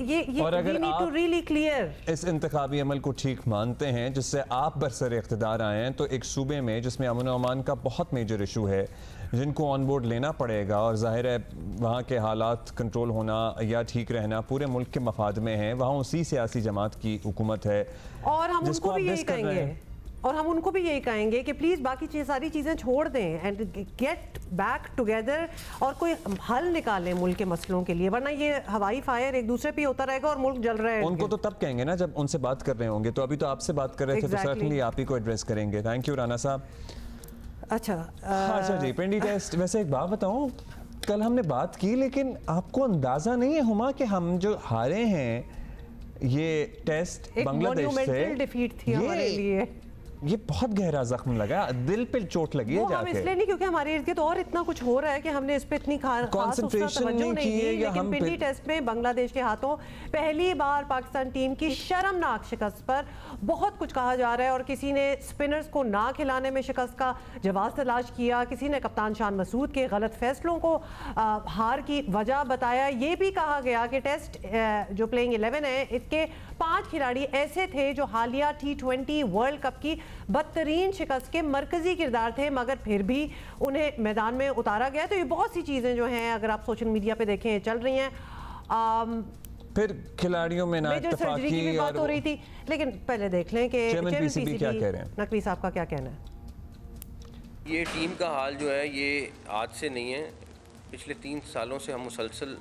ये और अगर आप really clear इस इंतखाबी अमल को ठीक मानते हैं जिससे आप बरसर इख्तिदार आए हैं, तो एक सूबे में जिसमें अमन और अमान का बहुत मेजर इशू है, जिनको ऑन बोर्ड लेना पड़ेगा, और जाहिर है वहाँ के हालात कंट्रोल होना या ठीक रहना पूरे मुल्क के मफाद में है, वहाँ उसी सियासी जमात की हुकूमत है। और हम उनको भी यही कहेंगे कि प्लीज़ बाकी सारी चीज़ें छोड़ दें एंड गेट बैक टुगेदर और कोई हल निकालें मुल्क के मसलों के लिए, वरना ये हवाई फायर एक दूसरे पे होता रहेगा और मुल्क जल रहा है। उनको तो तब कहेंगे ना जब उनसे बात कर रहे होंगे। तो अभी तो आपसे बात कर रहे थे, तो सर्टनली आप ही को एड्रेस करेंगे। थैंक यू राना साहब। अच्छा जी, पिंडी टेस्ट। वैसे एक बात बताऊं, कल हमने बात की लेकिन आपको अंदाजा नहीं है हुमा कि हम जो हारे हैं ये टेस्ट बांग्लादेश से, डिफीट थी हमारे लिए। ये बहुत गहरा जख्म लगा, दिल पे चोट लगी है जाके। हम इसलिए नहीं क्योंकि हमारे इर्द गिर्द और इतना कुछ हो रहा है कि हमने इस पे इतनी कंसंट्रेशन नहीं की है। लेकिन पिंडी टेस्ट में बांग्लादेश के हाथों पहली बार पाकिस्तान टीम की शर्मनाक शिकस्त पर बहुत कुछ कहा जा रहा है, और किसी ने स्पिनर्स को ना खिलाने में शिकस्त का जवाब तलाश किया, किसी ने कप्तान शान मसूद के गलत फैसलों को हार की वजह बताया। ये भी कहा गया कि टेस्ट जो प्लेइंग 11 है इसके 5 खिलाड़ी ऐसे थे जो हालिया T20 वर्ल्ड कप की बदतरीन शिकस्त के मरकजी किरदार थे, मगर फिर भी उन्हें मैदान में उतारा गया। तो ये बहुत सी चीज़ें जो हैं अगर आप सोशल मीडिया पे देखें चल रही हैं। फिर खिलाड़ियों में ना सर्जरी की भी बात हो रही थी, लेकिन पहले देख लें कि चेयरमैन पीसीबी क्या कह रहे हैं। नकवी साहब का क्या कहना है? ये टीम का हाल जो है ये आज से नहीं है, पिछले 3 सालों से हम मुसलसल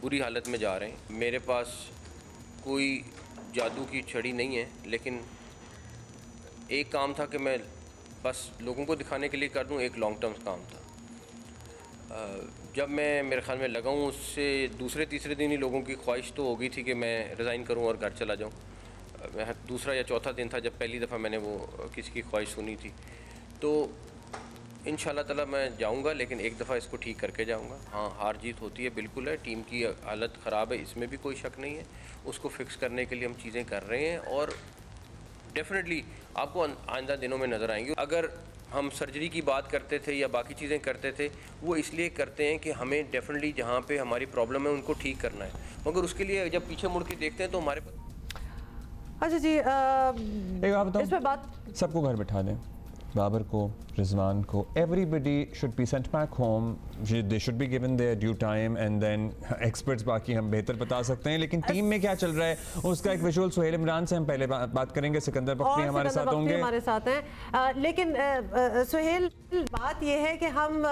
बुरी हालत में जा रहे हैं। मेरे पास कोई जादू की छड़ी नहीं है, लेकिन एक काम था कि मैं बस लोगों को दिखाने के लिए कर दूं, एक लॉन्ग टर्म काम था। जब मैं मेरे ख्याल में लगा हूँ उससे दूसरे तीसरे दिन ही लोगों की ख्वाहिश तो हो गई थी कि मैं रिज़ाइन करूँ और घर चला जाऊँ। दूसरा या चौथा दिन था जब पहली दफ़ा मैंने वो किसी की ख्वाहिश सुनी थी। तो इंशाल्लाह ताला मैं जाऊंगा, लेकिन एक दफ़ा इसको ठीक करके जाऊंगा। हाँ, हार जीत होती है, बिल्कुल है, टीम की हालत ख़राब है, इसमें भी कोई शक नहीं है। उसको फिक्स करने के लिए हम चीज़ें कर रहे हैं और डेफिनेटली आपको आइंदा दिनों में नज़र आएंगे। अगर हम सर्जरी की बात करते थे या बाकी चीज़ें करते थे, वो इसलिए करते हैं कि हमें डेफिनेटली जहाँ पे हमारी प्रॉब्लम है उनको ठीक करना है, मगर उसके लिए जब पीछे मुड़ के देखते हैं तो हमारे पास। अच्छा जी, एक बात बताऊं, इस पे बात सबको घर बिठा दें, बाबर को, रिजवान को, everybody should be sent back home, they should be given their due time and then experts बाकी हम बेहतर बता सकते हैं। लेकिन टीम में क्या चल रहा है उसका एक विजुअल सुहेल इमरान से हम पहले बात करेंगे। सिकंदर बख्ती हमारे साथ होंगे, हमारे साथ हैं। लेकिन सुहेल, बात यह है कि हम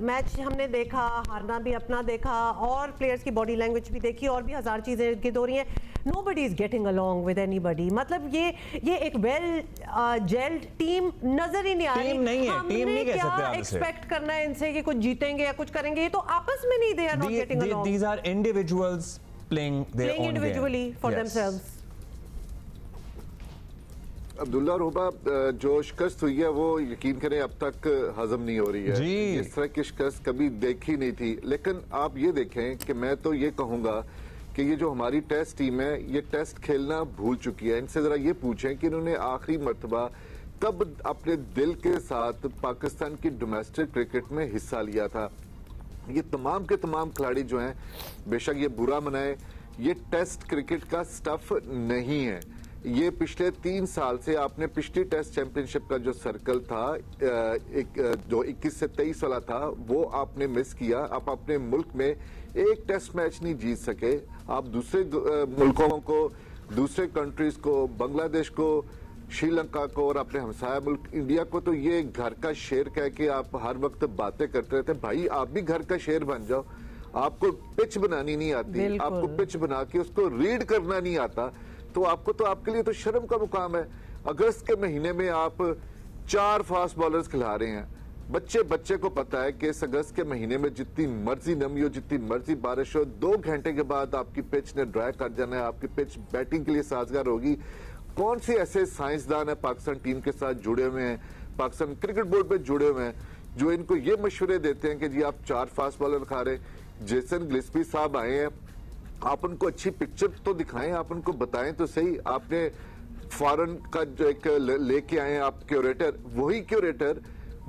मैच हमने देखा, हारना भी अपना देखा और प्लेयर्स की बॉडी लैंग्वेज भी देखी और भी 1000 चीज़ें इर्द गिर्द हो रही हैं। nobody is getting along with anybody. मतलब ये एक वेल जेल्ड टीम नजर ही नहीं आ रही। टीम नहीं है, टीम नहीं कह सकते आप इसे। एक्सपेक्ट करना है इनसे कि कुछ जीतेंगे या कुछ करेंगे, ये तो आपस में नहीं, they are not getting along. These are individuals playing their own individually game. for Yes. themselves. Abdullah रोबा, जो शिकस्त हुई है वो यकीन करें अब तक हजम नहीं हो रही है। इस तरह की शिकस्त कभी देखी नहीं थी। लेकिन आप ये देखें कि मैं तो ये कहूँगा कि ये जो हमारी टेस्ट टीम है ये टेस्ट खेलना भूल चुकी है। इनसे जरा ये पूछें कि इन्होंने आखिरी मर्तबा कब अपने दिल के साथ पाकिस्तान की डोमेस्टिक क्रिकेट में हिस्सा लिया था। ये तमाम के तमाम खिलाड़ी जो हैं, बेशक ये बुरा मनाए, ये टेस्ट क्रिकेट का स्टफ नहीं है। ये पिछले 3 साल से आपने पिछली टेस्ट चैंपियनशिप का जो सर्कल था, जो 21 से 23 वाला था, वो आपने मिस किया। आप अपने मुल्क में एक टेस्ट मैच नहीं जीत सके। आप दूसरे मुल्कों को, दूसरे कंट्रीज को, बांग्लादेश को, श्रीलंका को और अपने हमसाया मुल्क इंडिया को तो ये घर का शेर कह के आप हर वक्त बातें करते रहते हैं। भाई आप भी घर का शेर बन जाओ। आपको पिच बनानी नहीं आती, आपको पिच बना के उसको रीड करना नहीं आता, तो आपके लिए तो शर्म का मुकाम है। अगस्त के महीने में आप 4 फास्ट बॉलर्स खिला रहे हैं। बच्चे को पता है कि इस अगस्त के महीने में जितनी मर्जी नमी हो, जितनी मर्जी बारिश हो, 2 घंटे के बाद आपकी पिच ने ड्राई कर जाना है, आपकी पिच बैटिंग के लिए साजगार होगी। कौन से ऐसे साइंसदान है पाकिस्तान टीम के साथ जुड़े हुए हैं, पाकिस्तान क्रिकेट बोर्ड पे जुड़े हुए हैं, जो इनको ये मशवरे देते हैं कि जी आप 4 फास्ट बॉलर खा रहे। जेसन गिलस्पी साहब आए हैं, आप उनको अच्छी पिक्चर तो दिखाएं, आप उनको बताएं तो सही। आपने फॉरेन का जो एक लेके आए हैं आप क्यूरेटर, वही क्यूरेटर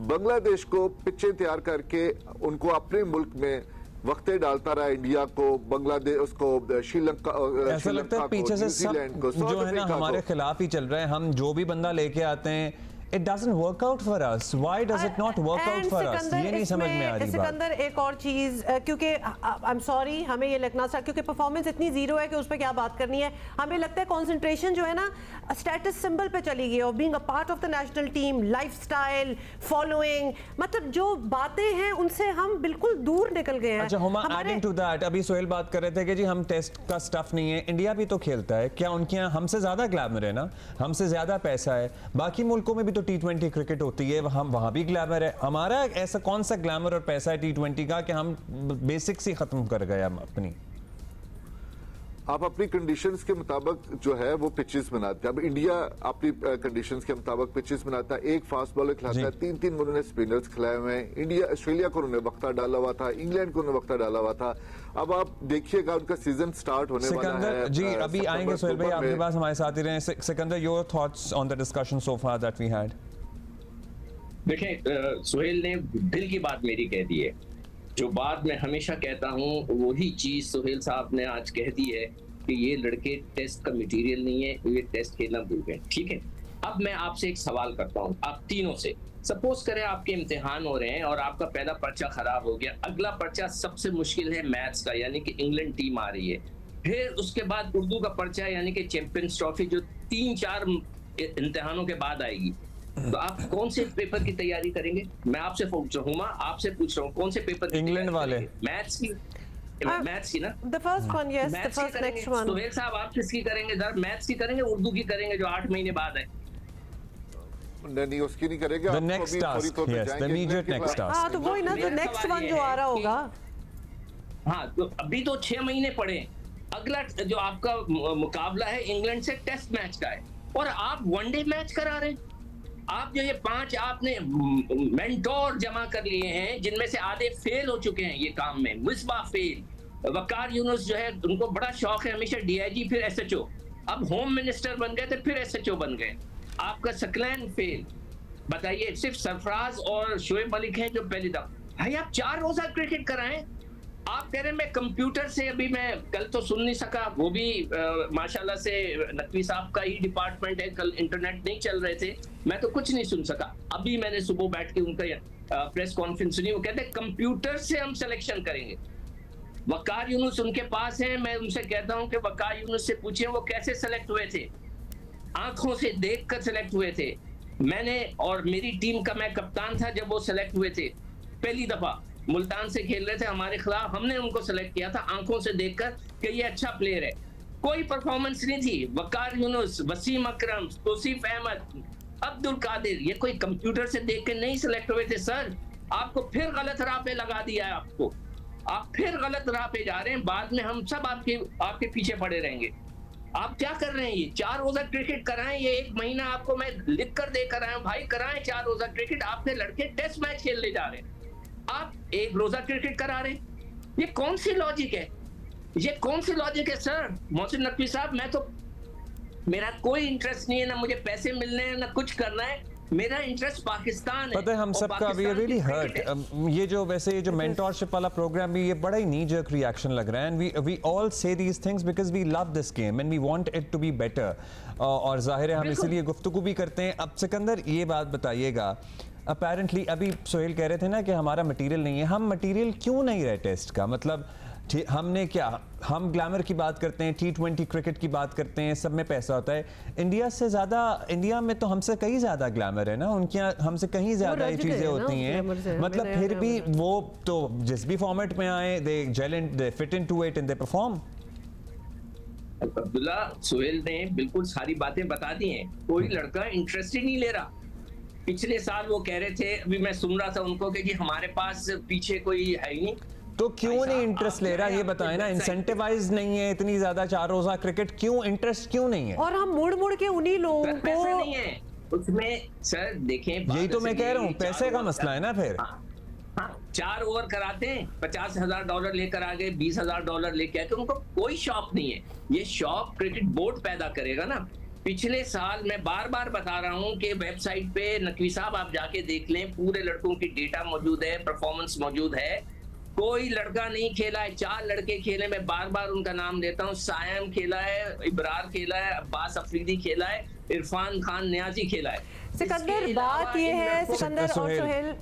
बांग्लादेश को पिक्चर तैयार करके उनको अपने मुल्क में वक्ते डालता रहा। इंडिया को, बांग्लादेश, उसको श्रीलंका, ऐसा लगता है पीछे से सब जो है ना हमारे खिलाफ ही चल रहा है। हम जो भी बंदा लेके आते हैं, it doesn't work out for us. Why does it not work out for us? ये नहीं समझ में आ रही बात। सिकंदर, एक और चीज, क्योंकि आई एम सॉरी, हमें ये लगना था क्योंकि परफॉर्मेंस इतनी जीरो है कि उस पर क्या बात करनी है। हमें लगता है कंसंट्रेशन जो है ना स्टेटस सिंबल पे चली गई, और being a part of the national team, lifestyle, following, मतलब जो बातें हैं उनसे हम बिल्कुल दूर निकल गए हैं। अच्छा हुमा, एडिंग टू दैट, अभी सोहेल बात कर रहे थे कि जी हम टेस्ट का स्टफ नहीं है। इंडिया भी तो खेलता है, क्या उनके यहाँ हमसे ज्यादा ग्लैमर है ना, हमसे ज्यादा पैसा है। बाकी मुल्कों में भी तो T20 क्रिकेट होती है, हम वहां भी ग्लैमर है। हमारा ऐसा कौन सा ग्लैमर और पैसा है T20 का कि हम बेसिक्स ही खत्म कर गए हम अपनी। आप अपनी कंडीशंस के मुताबिक जो है वो पिचेस बनाते हैं। अब इंडिया अपनी कंडीशंस के मुताबिक पिचेस बनाता है, एक फास्ट बॉलर खिलाता है, 3-3 उन्होंने स्पिनर्स खिलाए हुए हैं। इंडिया, ऑस्ट्रेलिया को उन्होंने वक्ता डाला हुआ था, इंग्लैंड को उन्होंने वक्ता डाला हुआ था। अब आप देखिएगा उनका सीजन स्टार्ट होने वाला है। जी अभी आएंगे सोहेल भाई, आपके पास हमारे साथ ही रहे। Sikandar, your thoughts on the discussion so far that we had. देखें, सोहेल ने दिल की बात मेरी कह दी है। जो बात मैं हमेशा कहता हूँ वही चीज सोहेल साहब ने आज कह दी है कि ये लड़के टेस्ट का मटेरियल नहीं है, ये टेस्ट खेलना भूल गए। ठीक है, अब मैं आपसे एक सवाल करता हूँ, आप तीनों से। सपोज करें आपके इम्तिहान हो रहे हैं और आपका पहला पर्चा खराब हो गया, अगला पर्चा सबसे मुश्किल है मैथ्स का, यानी कि इंग्लैंड टीम आ रही है। फिर उसके बाद उर्दू का पर्चा यानी कि चैंपियंस ट्रॉफी, जो 3-4 इम्तिहानों के बाद आएगी। तो आप कौन से पेपर की तैयारी करेंगे? मैं आपसे पूछ रहा हूँ, आपसे पूछ रहा हूँ, कौन से पेपर? इंग्लैंड वाले। मैथ्स की, मैथ्स की ना, the first one, yes, the first next one. Sohail साहब आप किसकी करेंगे? मैथ्स की करेंगे, उर्दू की करेंगे जो 8 महीने बाद है? नहीं, उसकी नहीं करेंगे। The next task, yes, the immediate next task. हाँ, तो वही ना, जो नेक्स्ट वन जो आ रहा होगा। हाँ, तो अभी तो 6 महीने पड़े। अगला जो आपका मुकाबला है इंग्लैंड से टेस्ट मैच का है, और आप वनडे मैच करा रहे हैं। आप जो ये 5 आपने मेंटोर जमा कर लिए हैं, जिनमें से आधे फेल हो चुके हैं ये काम में। मिसबा फेल, वकार यूनुस जो है उनको बड़ा शौक है हमेशा DIG, फिर SHO, अब होम मिनिस्टर बन गए थे, फिर SHO बन गए। आपका सकलैन फेल। बताइए, सिर्फ सरफराज और शोएब मलिक हैं जो पहली दफा। भाई आप 4 रोजा क्रिकेट कराएं। आप कह रहे हैं मैं कंप्यूटर से, अभी मैं कल तो सुन नहीं सका, वो भी माशाल्लाह से नकवी साहब का ही डिपार्टमेंट है, कल इंटरनेट नहीं चल रहे थे, मैं तो कुछ नहीं सुन सका। अभी मैंने सुबह बैठ के उनका प्रेस कॉन्फ्रेंस सुनी, वो कहते हैं कंप्यूटर से हम सिलेक्शन करेंगे। वकार यूनुस उनके पास है, मैं उनसे कहता हूं कि वकार यूनुस से पूछिए वो कैसे सेलेक्ट हुए थे। आंखों से देखकर सेलेक्ट हुए थे। मैंने और मेरी टीम का मैं कप्तान था जब वो सेलेक्ट हुए थे, पहली दफा मुल्तान से खेल रहे थे हमारे खिलाफ, हमने उनको सेलेक्ट किया था आंखों से देखकर कि ये अच्छा प्लेयर है। कोई परफॉर्मेंस नहीं थी। वकार यूनुस, वसीम अकरम, तौसीफ अहमद, अब्दुल कादिर, ये कोई कंप्यूटर से देख के नहीं सिलेक्ट हुए थे सर। आपको फिर गलत राह पे लगा दिया है, आप फिर गलत राह पे जा रहे हैं। बाद में हम सब आपके पीछे पड़े रहेंगे। आप क्या कर रहे हैं? ये 4 रोजा क्रिकेट कराएं, ये 1 महीना आपको मैं लिख कर दे कर आया हूं, भाई कराएं 4 रोजा क्रिकेट। आपके लड़के टेस्ट मैच खेलने जा रहे हैं, आप 1 रोजा क्रिकेट करा रहे हैं। ये कौन सी लॉजिक है? ये कौन सी लॉजिक है सर? मोहसिन नकवी साहब, मैं तो, मेरा कोई इंटरेस्ट नहीं है, ना मुझे पैसे मिलने हैं, ना कुछ करना है। मेरा इंटरेस्ट पाकिस्तान है। पता है हम सबका वी आर रियली हर्ट। ये जो वैसे ये जो मेंटोरशिप वाला प्रोग्राम भी, ये बड़ा ही नी जर्क रिएक्शन लग रहा है। And we all say these things because we love this game and we want it to be better. और जाहिर है हम इसीलिए गुफ्तगू भी करते हैं। अब सिकंदर ये बात बताइएगा, अपेरेंटली अभी सोहेल कह रहे थे ना कि हमारा मटेरियल नहीं है। हम मटेरियल क्यों नहीं रहे टेस्ट का? मतलब हमने क्या, हम ग्लैमर की बात करते हैं, T20 क्रिकेट की बात करते हैं, सब में पैसा होता है। इंडिया से ज़्यादा, इंडिया में तो हमसे कहीं ज़्यादा ग्लैमर है ना, उनके यहाँ हमसे कहीं ज़्यादा ये चीज़ें होती हैं। मतलब फिर भी वो तो जिस भी फॉर्मेट में आए, they gel in, they fit into it and they perform. Abdullah, Sohail ने बिल्कुल सारी बातें बता दी हैं। कोई लड़का इंटरेस्ट ही नहीं ले रहा। पिछले साल वो कह रहे थे, अभी मैं सुन रहा था उनको कि हमारे पास पीछे कोई है ही नहीं। तो क्यों नहीं इंटरेस्ट ले रहा, ये बताएं ना। इंसेंटिवाइज नहीं है इतनी ज्यादा 4 रोजा क्रिकेट, क्यों इंटरेस्ट क्यों नहीं है? और हम मुड़ के उन्हीं लोगों को, पैसा नहीं है उसमें सर। देखें, यही तो मैं कह रहा हूँ, पैसे का मसला है ना। फिर 4 ओवर कराते हैं, $50,000 लेकर आ गए, $20,000 लेके आए, तो उनको कोई शौक नहीं है। ये शौक क्रिकेट बोर्ड पैदा करेगा ना। पिछले साल मैं बार बार बता रहा हूं कि वेबसाइट पे नकवी साहब आप जाके देख लें, पूरे लड़कों की डेटा मौजूद है, परफॉर्मेंस मौजूद है। कोई लड़का नहीं खेला है, 4 लड़के खेले, मैं बार बार उनका नाम लेता हूं। सायम खेला है, इब्रार खेला है, अब्बास अफरीदी खेला है, इरफान खान नियाजी खेला है। सिकंदर, बात ये है, सिकंदर और सोहेल,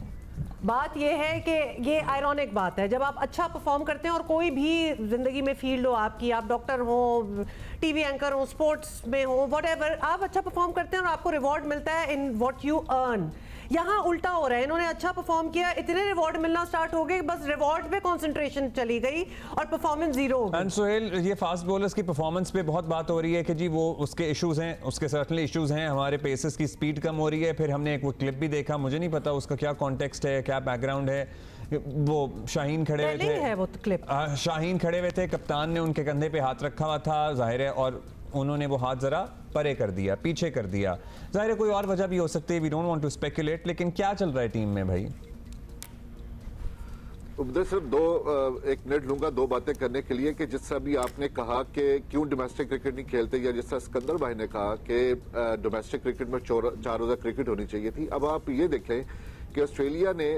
बात ये है कि ये आयरॉनिक बात है, जब आप अच्छा परफॉर्म करते हैं और कोई भी जिंदगी में फील्ड हो आपकी, आप डॉक्टर हो, टीवी एंकर हो, स्पोर्ट्स में हो, व्हाटएवर, आप अच्छा परफॉर्म करते हैं और आपको रिवॉर्ड मिलता है इन व्हाट यू अर्न। यहाँ उल्टा हो रहा है, इन्होंने अच्छा परफॉर्म किया, इतने रिवॉर्ड मिलना स्टार्ट हो गए, बस रिवॉर्ड पे कंसंट्रेशन चली गई और परफॉर्मेंस जीरो हो गई। एंड सोहेल, ये फास्ट बॉलर्स की परफॉर्मेंस पे बहुत बात हो रही है कि जी वो उसके इश्यूज हैं, उसके सर्टनली इश्यूज हैं। हमारे पेसर्स की स्पीड कम हो रही है। फिर हमने एक वो क्लिप भी देखा, मुझे नहीं पता उसका क्या कॉन्टेक्स्ट है, क्या बैकग्राउंड है। वो शाहीन खड़े हुए थे, है वो क्लिप, शाहीन खड़े हुए थे, कप्तान ने उनके कंधे पे हाथ रखा हुआ था, जाहिर है, और उन्होंने वो हाथ जरा परे कर दिया, पीछे कर दिया। जाहिर है कोई और वजह भी हो सकती है, we don't want to speculate, लेकिन क्या चल रहा है टीम में भाई? सिर्फ 1 मिनट लूंगा 2 बातें करने के लिए कि जिस तरह भी आपने कहा कि क्यों डोमेस्टिक क्रिकेट नहीं खेलते, या जिस तरह सिकंदर भाई ने कहा कि डोमेस्टिक क्रिकेट में 4 रोजा क्रिकेट होनी चाहिए थी। अब आप ये देखें कि ऑस्ट्रेलिया ने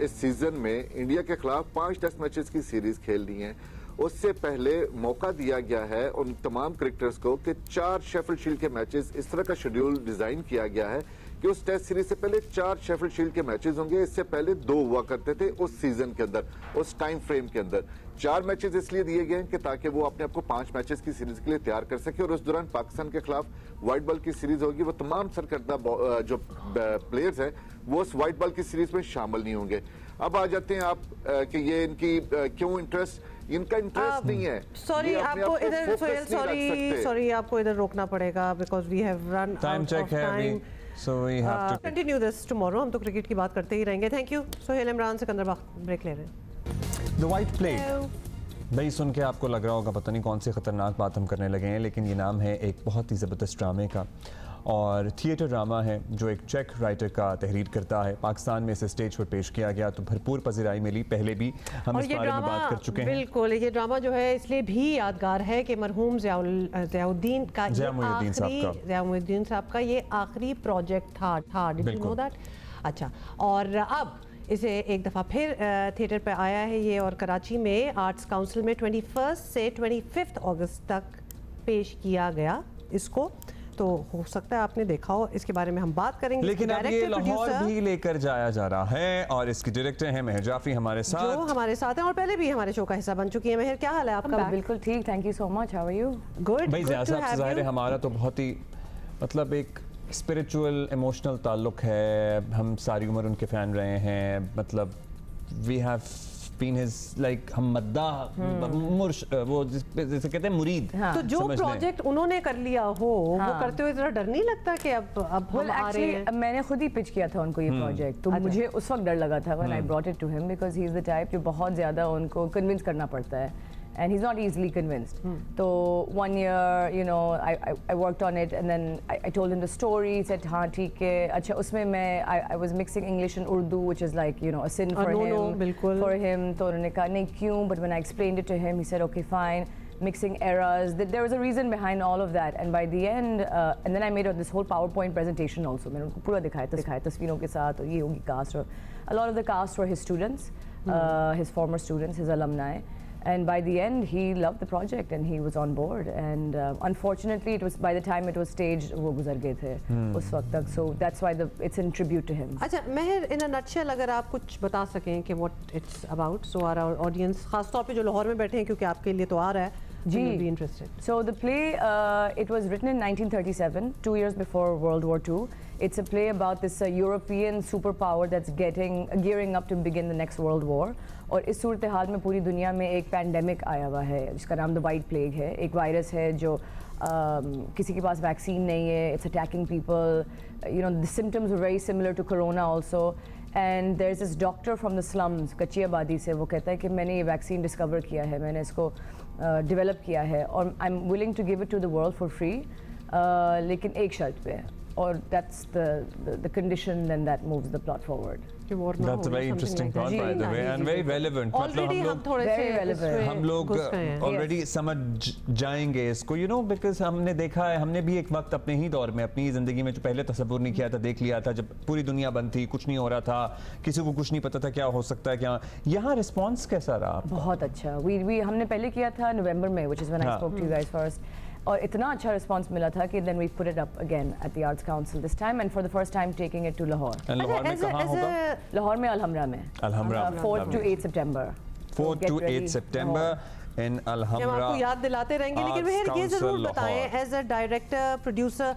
इस सीजन में इंडिया के खिलाफ 5 टेस्ट मैचेस की सीरीज खेल ली है। उससे पहले मौका दिया गया है उन तमाम क्रिकेटर्स को कि 4 शेफील्ड शील्ड के मैचेस, इस तरह का शेड्यूल डिजाइन किया गया है कि उस टेस्ट सीरीज से पहले 4 शेफील्ड शील्ड के मैचेस होंगे। इससे पहले 2 हुआ करते थे उस सीजन के अंदर, उस टाइम फ्रेम के अंदर। 4 मैचेस इसलिए दिए गए हैं कि ताकि वो अपने आप को 5 मैचेस की सीरीज के लिए तैयार कर सके, और उस दौरान पाकिस्तान के खिलाफ व्हाइट बॉल की सीरीज होगी। वो तमाम सरकर्दा जो प्लेयर्स हैं वो उस व्हाइट बॉल की सीरीज में शामिल नहीं होंगे। अब आ जाते हैं आप कि ये इनकी क्यों इंटरेस्ट, इनका इंटरेस्ट नहीं है। सॉरी आपको इधर, सॉरी आपको इधर रोकना पड़ेगा because we have run time check है अभी, so we have to continue this tomorrow. हम तो क्रिकेट की बात करते ही रहेंगे। Thank you Sohail Imran, Sikandar break ले रहे हैं। द व्हाइट प्लेग भाई सुन के आपको लग रहा होगा पता नहीं कौन सी खतरनाक बात हम करने लगे हैं, लेकिन ये नाम है एक बहुत ही ज़बरदस्त ड्रामे का, और थिएटर ड्रामा है जो एक चेक राइटर का तहरीर करता है। पाकिस्तान में इसे स्टेज पर पेश किया गया तो भरपूर पज़ीराई मिली, पहले भी हम इस बारे में बात कर चुके हैं। बिल्कुल, ये ड्रामा जो है इसलिए भी यादगार है कि मरहूम ज़ियाउद्दीन साहब का ये आखिरी प्रोजेक्ट था। Did you know that? अच्छा, और अब इसे एक दफ़ा फिर थिएटर पे आया है ये, और कराची में आर्ट्स काउंसिल में 21 से 25 अगस्त तक पेश किया गया इसको। तो हो सकता है आपने देखा हो, इसके बारे में हम बात करेंगे। लेकिन अब ये लाहौर भी लेकर जाया जा रहा है, और इसकी डायरेक्टर हैं मेहर जाफरी हमारे साथ, जो हमारे साथ हैं और पहले भी हमारे शो का हिस्सा बन चुकी है। मेहर, क्या हाल है आपका? बिल्कुल ठीक, thank you so much, how are you? Good. भाई ज़ाहिर है हमारा तो बहुत ही मतलब एक स्पिरिचुअल इमोशनल ताल्लुक है, हम सारी उम्र उनके फ़ैन रहे हैं। मतलब we have been his like हमदा वो जैसे कहते हैं मुरीद। तो जो प्रोजेक्ट उन्होंने कर लिया हो वो करते हुए जरा डर नहीं लगता कि अब हम आ रहे हैं? मैंने खुद ही पिच किया था उनको ये प्रोजेक्ट, तो मुझे उस वक्त डर लगा था when I brought it to him, because he is the type जो बहुत ज्यादा उनको कन्विंस करना पड़ता है, and he's not easily convinced. So 1 year, you know, I worked on it, and then I told him the story. He said, "हाँ ठीक है." अच्छा उसमें मैं I was mixing English and Urdu, which is like, you know, a sin for him. For him, तो उन्होंने कहा नहीं क्यों? But when I explained it to him, he said, "Okay, fine." Mixing errors. There was a reason behind all of that, and by the end, and then I made this whole PowerPoint presentation also. मैंने उनको पूरा दिखाया तस्वीरों के साथ, और ये होगी cast, और a lot of the cast were his students, his former students, his alumni. And by the end, he loved the project and he was on board. And unfortunately, it was by the time it was staged, वो गुजर गए थे उस वक्त तक. So that's why it's in tribute to him. अच्छा मेहर, in a nutshell अगर आप कुछ बता सकें कि what it's about, so our audience, खास तौर पे जो लाहौर में बैठे हैं क्योंकि आपके लिए तो आ रहा है, will be interested. So the play, it was written in 1937, 2 years before World War II. It's a play about this European superpower that's gearing up to begin the next World War. और इस सूरत हाल में पूरी दुनिया में एक pandemic आया हुआ है जिसका नाम द वाइट प्लेग है। एक वायरस है जो किसी के पास वैक्सीन नहीं है, it's attacking people, you know, the symptoms are very similar to corona also. And there is this doctor from the slums, कच्ची आबादी से, वो कहता है कि मैंने ये वैक्सीन डिस्कवर किया है, मैंने इसको डेवलप किया है और I am willing to give it to the world for free, लेकिन एक शर्त पे, और that's the condition then that moves the plot forward. That's a very interesting plot by the way and very relevant. Already हम थोड़े से हम लोग already समझ जाएंगे इसको, you know, because हमने देखा है, हमने भी एक वक्त अपने ही दौर में अपनी ज़िंदगी में जो पहले तसव्वुर नहीं किया था, देख लिया था जब पूरी दुनिया बंद थी, कुछ नहीं हो रहा था, किसी को कुछ नहीं पता था क्या हो सकता है क्या। यहाँ रिस्पॉन्स कैसा रहा? बहुत अच्छा। हमने पहले किया था नवंबर में, which is when I spoke to you guys first. और इतना अच्छा रिस्पांस मिला था कि then we put it up again at the Arts Council this time and for the first time taking it to Lahore. And Lahore में कहाँ होगा? लाहौर में अलहमरा में। Alhamra 4th to 8 September. 4th to 8 September in Alhamra. हम आपको याद दिलाते रहेंगे, लेकिन मेहर ये ज़रूर बताएं as a director, producer,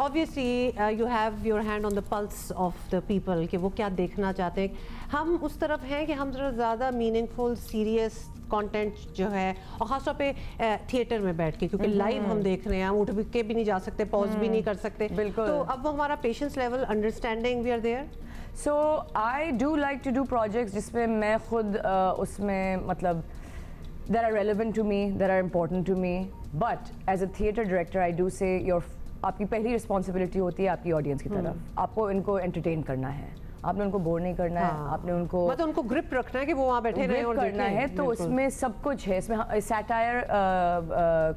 obviously you have your hand on the pulse of the people कि वो क्या देखना चाहते हैं। हम उस तरफ हैं कि हम ज़्यादा मीनिंगफुल, सीरियस कंटेंट जो है, और ख़ासतौर पे थिएटर में बैठ के, क्योंकि लाइव हम देख रहे हैं, हम उठ के भी नहीं जा सकते, पॉज भी नहीं कर सकते, बिल्कुल। तो अब वो हमारा patience level, understanding, we are there. So I do like to do projects जिसमें मैं खुद उसमें मतलब that are relevant to me, that are important to me, but as a theatre director I do say आपकी पहली responsibility होती है आपकी ऑडियंस की तरफ, आपको इनको एंटरटेन करना है, आपने उनको बोर नहीं करना है, आपने उनको मतलब उनको ग्रिप रखना है कि वो वहाँ बैठे रहे और करना है। तो उसमें सब कुछ है, इसमें सैटायर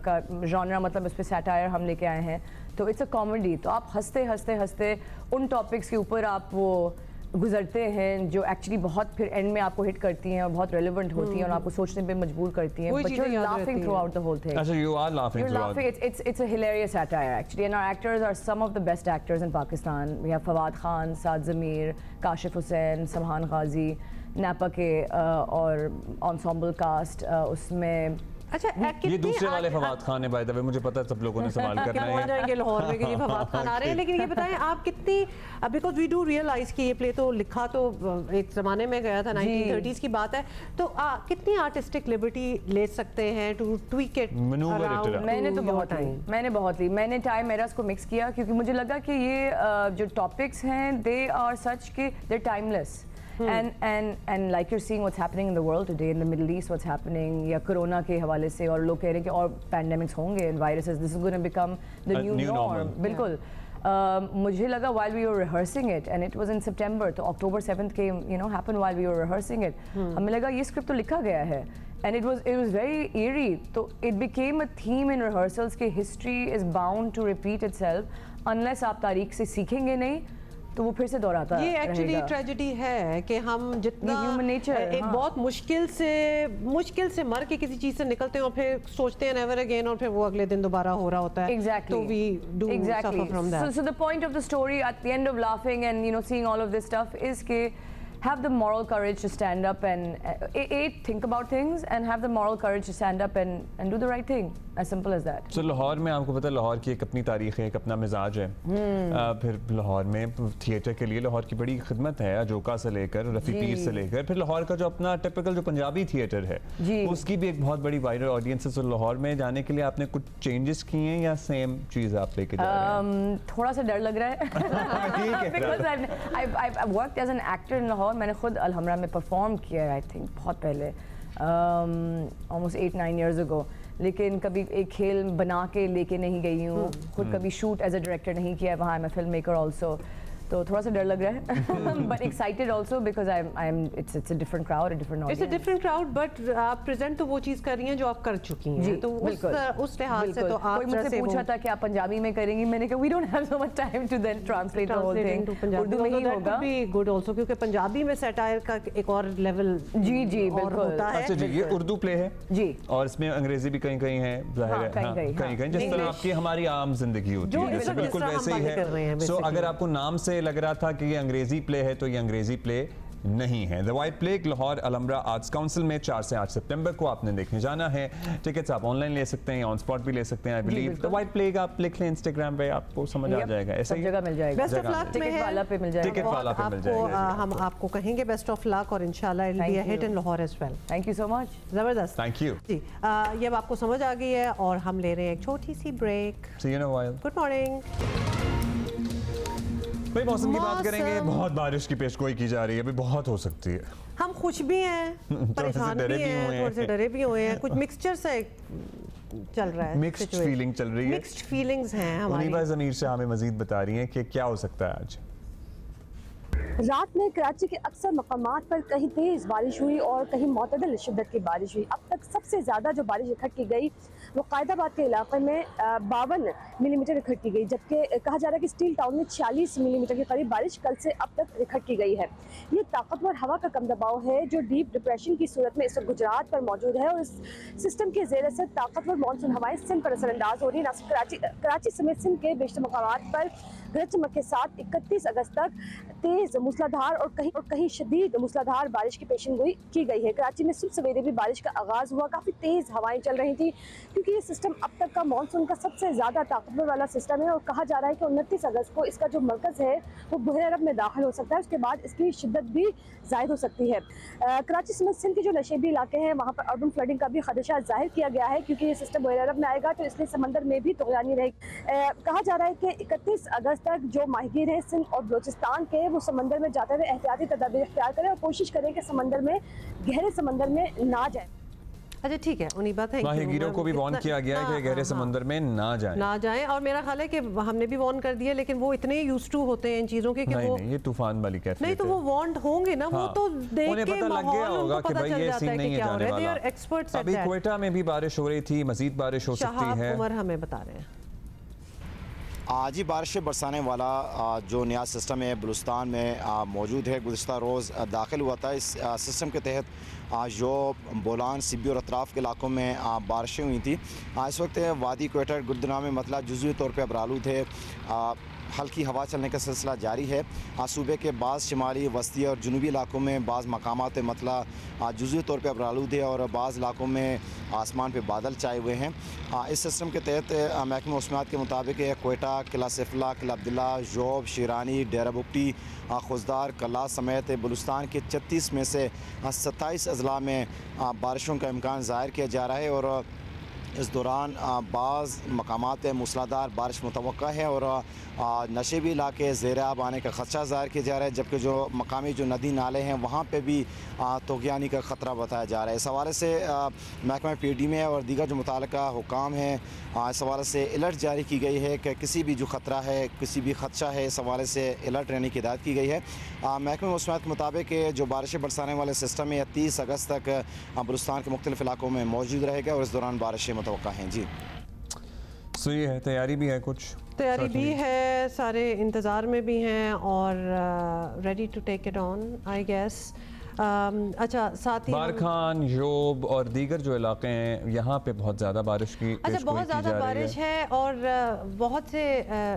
का जॉनरा, मतलब उस पर सैटायर हम लेके आए हैं, तो इट्स अ कॉमेडी, तो आप हंसते हंसते हंसते उन टॉपिक्स के ऊपर आप वो गुजरते हैं जो एक्चुअली बहुत फिर एंड में आपको हिट करती हैं और बहुत रेलेवेंट होती हैं और आपको सोचने पे मजबूर करती हैं, but you are laughing throughout the whole thing. अच्छा, you are laughing throughout. It's a hilarious satire actually, and our actors are some of the best actors in Pakistan. We have Fawad Khan, Saad Zameer, Kashif Hussain, Samhan Ghazi, Napa के और ensemble cast उसमें। अच्छा, ये दूसरे वाले फवाद खान है, by the way, मुझे पता है सब लोगों ने सवाल करना है। जाएंगे लाहौर में कि ये फवाद खान आ रहे हैं, लेकिन ये बताएं आप कितनी, बिकॉज वी डू रियलाइज कि ये प्ले तो लिखा तो एक ज़माने में गया था, 1930s की बात है, तो कितनी आर्टिस्टिक लिबर्टी ले सकते हैं टू ट्वीक इट? मैंने तो बहुत ली, मैंने टाइम एरास को मिक्स किया क्योंकि मुझे लगा कि ये जो टॉपिक्स हैं दे आर सच कि दे timeless. And like you're seeing what's happening in the world today, in the Middle East, what's happening, या कोरोना के हवाले से, और लोग कह रहे हैं कि और पैंडेमिक्स होंगे, viruses, this is going to become the new norm. बिल्कुल। मुझे लगा while we were rehearsing it, and it was in September, तो October 7th came, you know, happened while we were rehearsing it. हमें लगा ये script तो लिखा गया है, and it was very eerie. तो it became a theme in rehearsals कि history is bound to repeat itself unless आप तारीख से सीखेंगे नहीं, तो वो फिर से दोहराता है। ये एक्चुअली ट्रेजेडी है कि हम जितना ह्यूमन नेचर एक बहुत मुश्किल से मर के किसी चीज से निकलते हैं और फिर सोचते हैं नेवर अगेन, और फिर वो अगले दिन दोबारा हो रहा होता है। Exactly. तो we do suffer from that. So the point of the story at the end of laughing and, you know, seeing all of this stuff is कि have the moral courage to stand up and think about things, and have the moral courage to stand up and do the right thing. as simple as that. So Lahore में आपको पता है लाहौर की एक अपनी तारीख है, एक अपना मिजाज है। फिर लाहौर में थिएटर के लिए लाहौर की बड़ी खिदमत है, अजोका से लेकर रफ़ी पीर से लेकर, फिर लाहौर का जो अपना टिपिकल जो पंजाबी थिएटर है उसकी भी एक बहुत बड़ी वाइडर ऑडियंस है। So लाहौर में जाने के लिए आपने कुछ चेंजेस किए हैं या सेम चीज़ आप लेके जा रहे हैं? थोड़ा सा डर लग रहा है because I've worked as an actor in Lahore. मैंने खुद अलहमरा में परफॉर्म किया है, I think बहुत पहले, almost 8-9 years ago. लेकिन कभी एक खेल बना के लेके नहीं गई हूँ, खुद कभी शूट एज अ डायरेक्टर नहीं किया है वहाँ। मैं फिल्म मेकर ऑल्सो, तो थोड़ा सा डर लग रहा है but excited also because it's a different crowd, a different audience. It's a different crowd, but आप प्रेजेंट तो वो चीज़ कर रही हैं जो आप कर चुकी हैं, तो उस लिहाज से तो आप, कोई मुझसे पूछा था कि आप पंजाबी में करेंगी, मैंने कहा we don't have so much time to then translate the whole thing. Urdu में ही होगा, भी गुड आल्सो, क्योंकि पंजाबी में सैटायर का एक और लेवल जी बिल्कुल होता है। अच्छा जी, ये उर्दू प्ले है जी, और इसमें अंग्रेजी भी कहीं कहीं है, जाहिर है कहीं जिस तरह आपकी हमारी आम जिंदगी होती है बिल्कुल वैसे ही है। सो अगर आपको नाम से लग रहा था कि अंग्रेजी प्ले है तो ये अंग्रेजी प्ले नहीं है। The white plague Lahore Alhamra arts council में 4 से 8 सितंबर को आपने देखने जाना है। टिकट्स आप ऑनलाइन ले सकते हैं, ऑन स्पॉट भी ले सकते हैं। I believe the white plague आप लिख लें इंस्टाग्राम पे, आपको समझ आ जाएगा, ऐसे ही जगह मिल जाएगा। बेस्ट ऑफ लक टिकट वाला पे मिल जाएगा, टिकट वाला पे मिल जाएगा। हम आपको कहेंगे बेस्ट ऑफ लक और इंशाल्लाह it will be a hit in Lahore as well. Thank you so much, जबरदस्त, थैंक यू जी। ये अब आपको समझ आ गई है और हम ले रहे हैं एक छोटी सी break. See you in a while. Good morning. भाई मौसम की बात करेंगे, बहुत बारिश की पेशगोई की जा रही है, अभी बहुत हो सकती है। हम खुश भी हैं, परेशान भी हैं, थोड़े से डरे भी हुए हैं, कुछ मिक्सचर से चल रहा है, मिक्स्ड फीलिंग चल रही है, मिक्स्ड फीलिंग्स हैं हमारी। उनीबा ज़मीर से हमें मजीद बता रही हैं कि क्या हो सकता है आज। रात में कराची के अक्सर मकामात पर कहीं तेज़ बारिश हुई और कहीं मुतदल शिद्दत की बारिश हुई। अब तक सबसे ज़्यादा जो बारिश रिकॉर्ड की गई वो कायदाबाद के इलाके में 52 मिलीमीटर रिकॉर्ड की गई, जबकि कहा जा रहा है कि स्टील टाउन में 46 मिलीमीटर के करीब बारिश कल से अब तक रिकॉर्ड की गई है। ये ताकतवर हवा का कम दबाव है जो डीप डिप्रेशन की सूरत में इस वक्त गुजरात पर मौजूद है और इस सिस्टम के ज़ेर से ताकतवर मानसून हवाएं सिंध पर असरअंदाज हो रही है। कराची समेत सिंध के बेशतर मकामात पर गरज चमक के साथ 31 अगस्त तक तेज़ मूसलाधार और कहीं शदीद मूसलाधार बारिश की पेशेनगोई की गई है। कराची में सुबह सवेरे भी बारिश का आगाज़ हुआ, काफ़ी तेज़ हवाएं चल रही थी क्योंकि ये सिस्टम अब तक का मानसून का सबसे ज़्यादा ताकतवर वाला सिस्टम है और कहा जा रहा है कि 29 अगस्त को इसका जो मरकज़ है वो बहर अरब में दाखिल हो सकता है, उसके बाद इसकी शिद्दत भी ज़ायद हो सकती है। कराची समेत सिंध के जो नशेबी इलाके हैं वहाँ पर अर्बन फ्लडिंग का भी खदशा जाहिर किया गया है क्योंकि ये सिस्टम बहर अरब में आएगा तो इसलिए समंदर में भी तुग़यानी रहेगी। कहा जा रहा है कि 31 अगस्त तक जो माहिगीर हैं सिंध और बलोचिस्तान के वो समंदर में जाते हुए एहतियाती तदाबीर इख्तियार करें और कोशिश करें कि समंदर में गहरे समंदर में ना जाए। अच्छा ठीक है, उन्हीं बात है, माहिगीरों को भी वार्न किया गया है कि गहरे समंदर में ना जाएं और मेरा ख्याल है कि हमने भी वार्न कर दिया, लेकिन वो इतने यूज्ड टू होते हैं इन चीजों के कि वो नहीं, ये तूफान वाली कैफियत नहीं, तो वो वार्न होंगे ना, वो तो देख के लग गया होगा कि भाई ये सीन नहीं है जाने वाला। एक्सपर्ट्स अभी क्वेटा में भी बारिश हो रही थी, मजीद बारिश हो सकती है, उमर हमें बता रहे हैं। आज ही बारिश से बरसाने वाला जो नया सिस्टम है बलूचिस्तान में मौजूद है, गुज़िश्ता रोज़ दाखिल हुआ था। इस सिस्टम के तहत जो बोलान सिब्बी और अतराफ़ के इलाकों में बारिशें हुई थी। इस वक्त वादी क्वेटा गुर्दना में मतला जुज़वी तौर पर अबरालूद है, हल्की हवा चलने का सिलसिला जारी है। सूबे के बाज़ शिमाली वस्ती और जनूबी इलाकों में बाज़ मकामात मतला जुज़वी तौर पर अबरालूद है और बाज़ इलाकों में आसमान पे बादल छाए हुए हैं। इस सिस्टम के तहत महकमा मौसमियात के मुताबिक कोयटा, किला सिफला, किला अब्दुल्ला, जोब, शिरानी, डेरा बुगटी, खुजदार, कला समेत बलूचिस्तान के 36 में से 27 अजला में बारिशों का इम्कान ज़ाहिर किया जा रहा है और इस दौरान बाज़ मकामात मूसलाधार बारिश मुतवक्का है और नशेबी इलाके ज़ेर आब आने का ख़दशा ज़ाहिर किया जा रहा है, जबकि जो मकामी जो नदी नाले हैं वहाँ पे भी तुग़यानी का ख़तरा बताया जा रहा है। इस हवाले से महकमा पीडी में और दीगर जो मुताल्लिका हुकाम हैं इस हवाले से अलर्ट जारी की गई है कि किसी भी जो ख़तरा है, किसी भी ख़दशा है, इस हवाले से अलर्ट रहने की हिदायत की गई है। महकमा मौसमियात के मुताबिक जो बारिशें बरसाने वाले सिस्टम है 30 अगस्त तक बलूचिस्तान के मुख्तलिफ इलाकों में मौजूद रहेगा और इस दौरान बारिशें मुतवक्का हैं। जी सो ये है, तैयारी भी है, कुछ तैयारी भी है, सारे इंतज़ार में भी हैं और ready to take it on I guess. अच्छा, साथ ही बारखान, योब और दीगर जो इलाके हैं यहाँ पे बहुत ज़्यादा बारिश की बहुत ज़्यादा बारिश है और बहुत से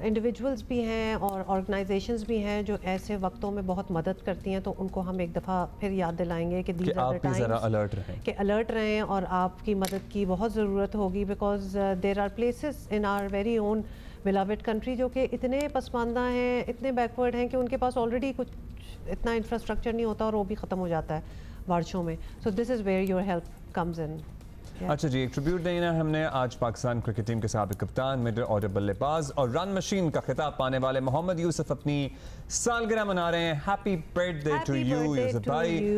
इंडिविजुअल्स भी हैं और ऑर्गेनाइजेशंस भी हैं जो ऐसे वक्तों में बहुत मदद करती हैं, तो उनको हम एक दफ़ा फिर याद दिलाएंगे कि आप भी ज़रा अलर्ट रहें, कि अलर्ट रहें और आपकी मदद की बहुत ज़रूरत होगी, because there are places in our very own beloved country जो कि इतने पसमानदा हैं, इतने बैकवर्ड हैं कि उनके पास ऑलरेडी कुछ इतना इंफ्रास्ट्रक्चर नहीं होता और वो भी ख़त्म हो जाता है बारिशों में। So this is where your help comes in. अच्छा जी, एक ट्रिब्यूट देना है हमने आज पाकिस्तान क्रिकेट टीम के साबिक कप्तान, मिडल ऑर्डर बल्लेबाज और रन मशीन का खिताब पाने वाले मोहम्मद यूसुफ अपनी सालगिरह मना रहे हैं। Happy birthday to you Yusuf भाई।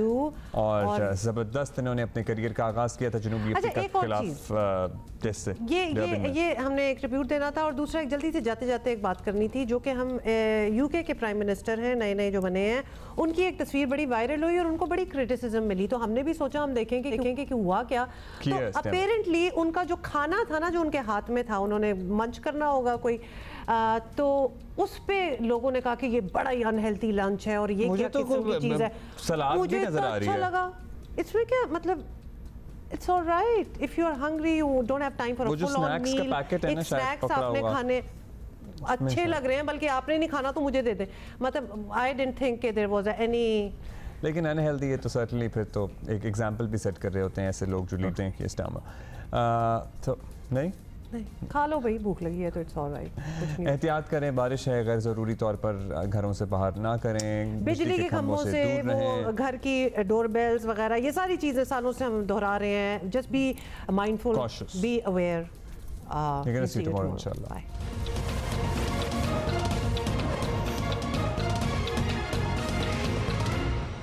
और ज़बरदस्त इन्होंने अपने करियर का आगाज़ किया था जनूबी अफ्रीका के खिलाफ टेस्ट से। ये हमने एक ट्रिब्यूट देना था और दूसरा एक जल्दी से जाते जाते एक बात करनी थी, जो कि हम यूके के प्राइम मिनिस्टर हैं नए नए जो बने हैं, उनकी एक तस्वीर बड़ी वायरल हुई और उनको बड़ी क्रिटिसिज्म मिली, तो हमने भी सोचा हम देखेंगे कि हुआ क्या। तो अपेरेंटली उनका जो खाना था ना जो उनके हाथ में था, उन्होंने मंच करना होगा कोई, तो उस पे लोगों ने कहा कि ये बड़ा ही अनहेल्थी लंच है और ये क्या किस्म की चीज़ है। मुझे तो अच्छा लगा, इसमें क्या मतलब It's all right. If you are hungry, you don't have time for a full-on meal. एक स्नैक्स आपने खाने अच्छे लग रहे हैं, बल्कि आपने नहीं खाना तो मुझे दे दे। मतलब I didn't think that there was any. लेकिन अनहेल्दी है तो सर्टनली फिर तो एक एग्जाम्पल भी सेट कर रहे होते हैं ऐसे लोग जो लेते हैं कि इस टाइम तो नहीं खा लो भाई, भूख लगी है तो इट्स ऑल राइट। एहतियात करें, बारिश है, गैर ज़रूरी तौर पर घरों से बाहर ना करें, बिजली के खंभों से वो घर की डोर बेल्स वगैरह, ये सारी चीज़ें सालों से हम दोहरा रहे हैं। Just be mindful, be aware. इंशाल्लाह।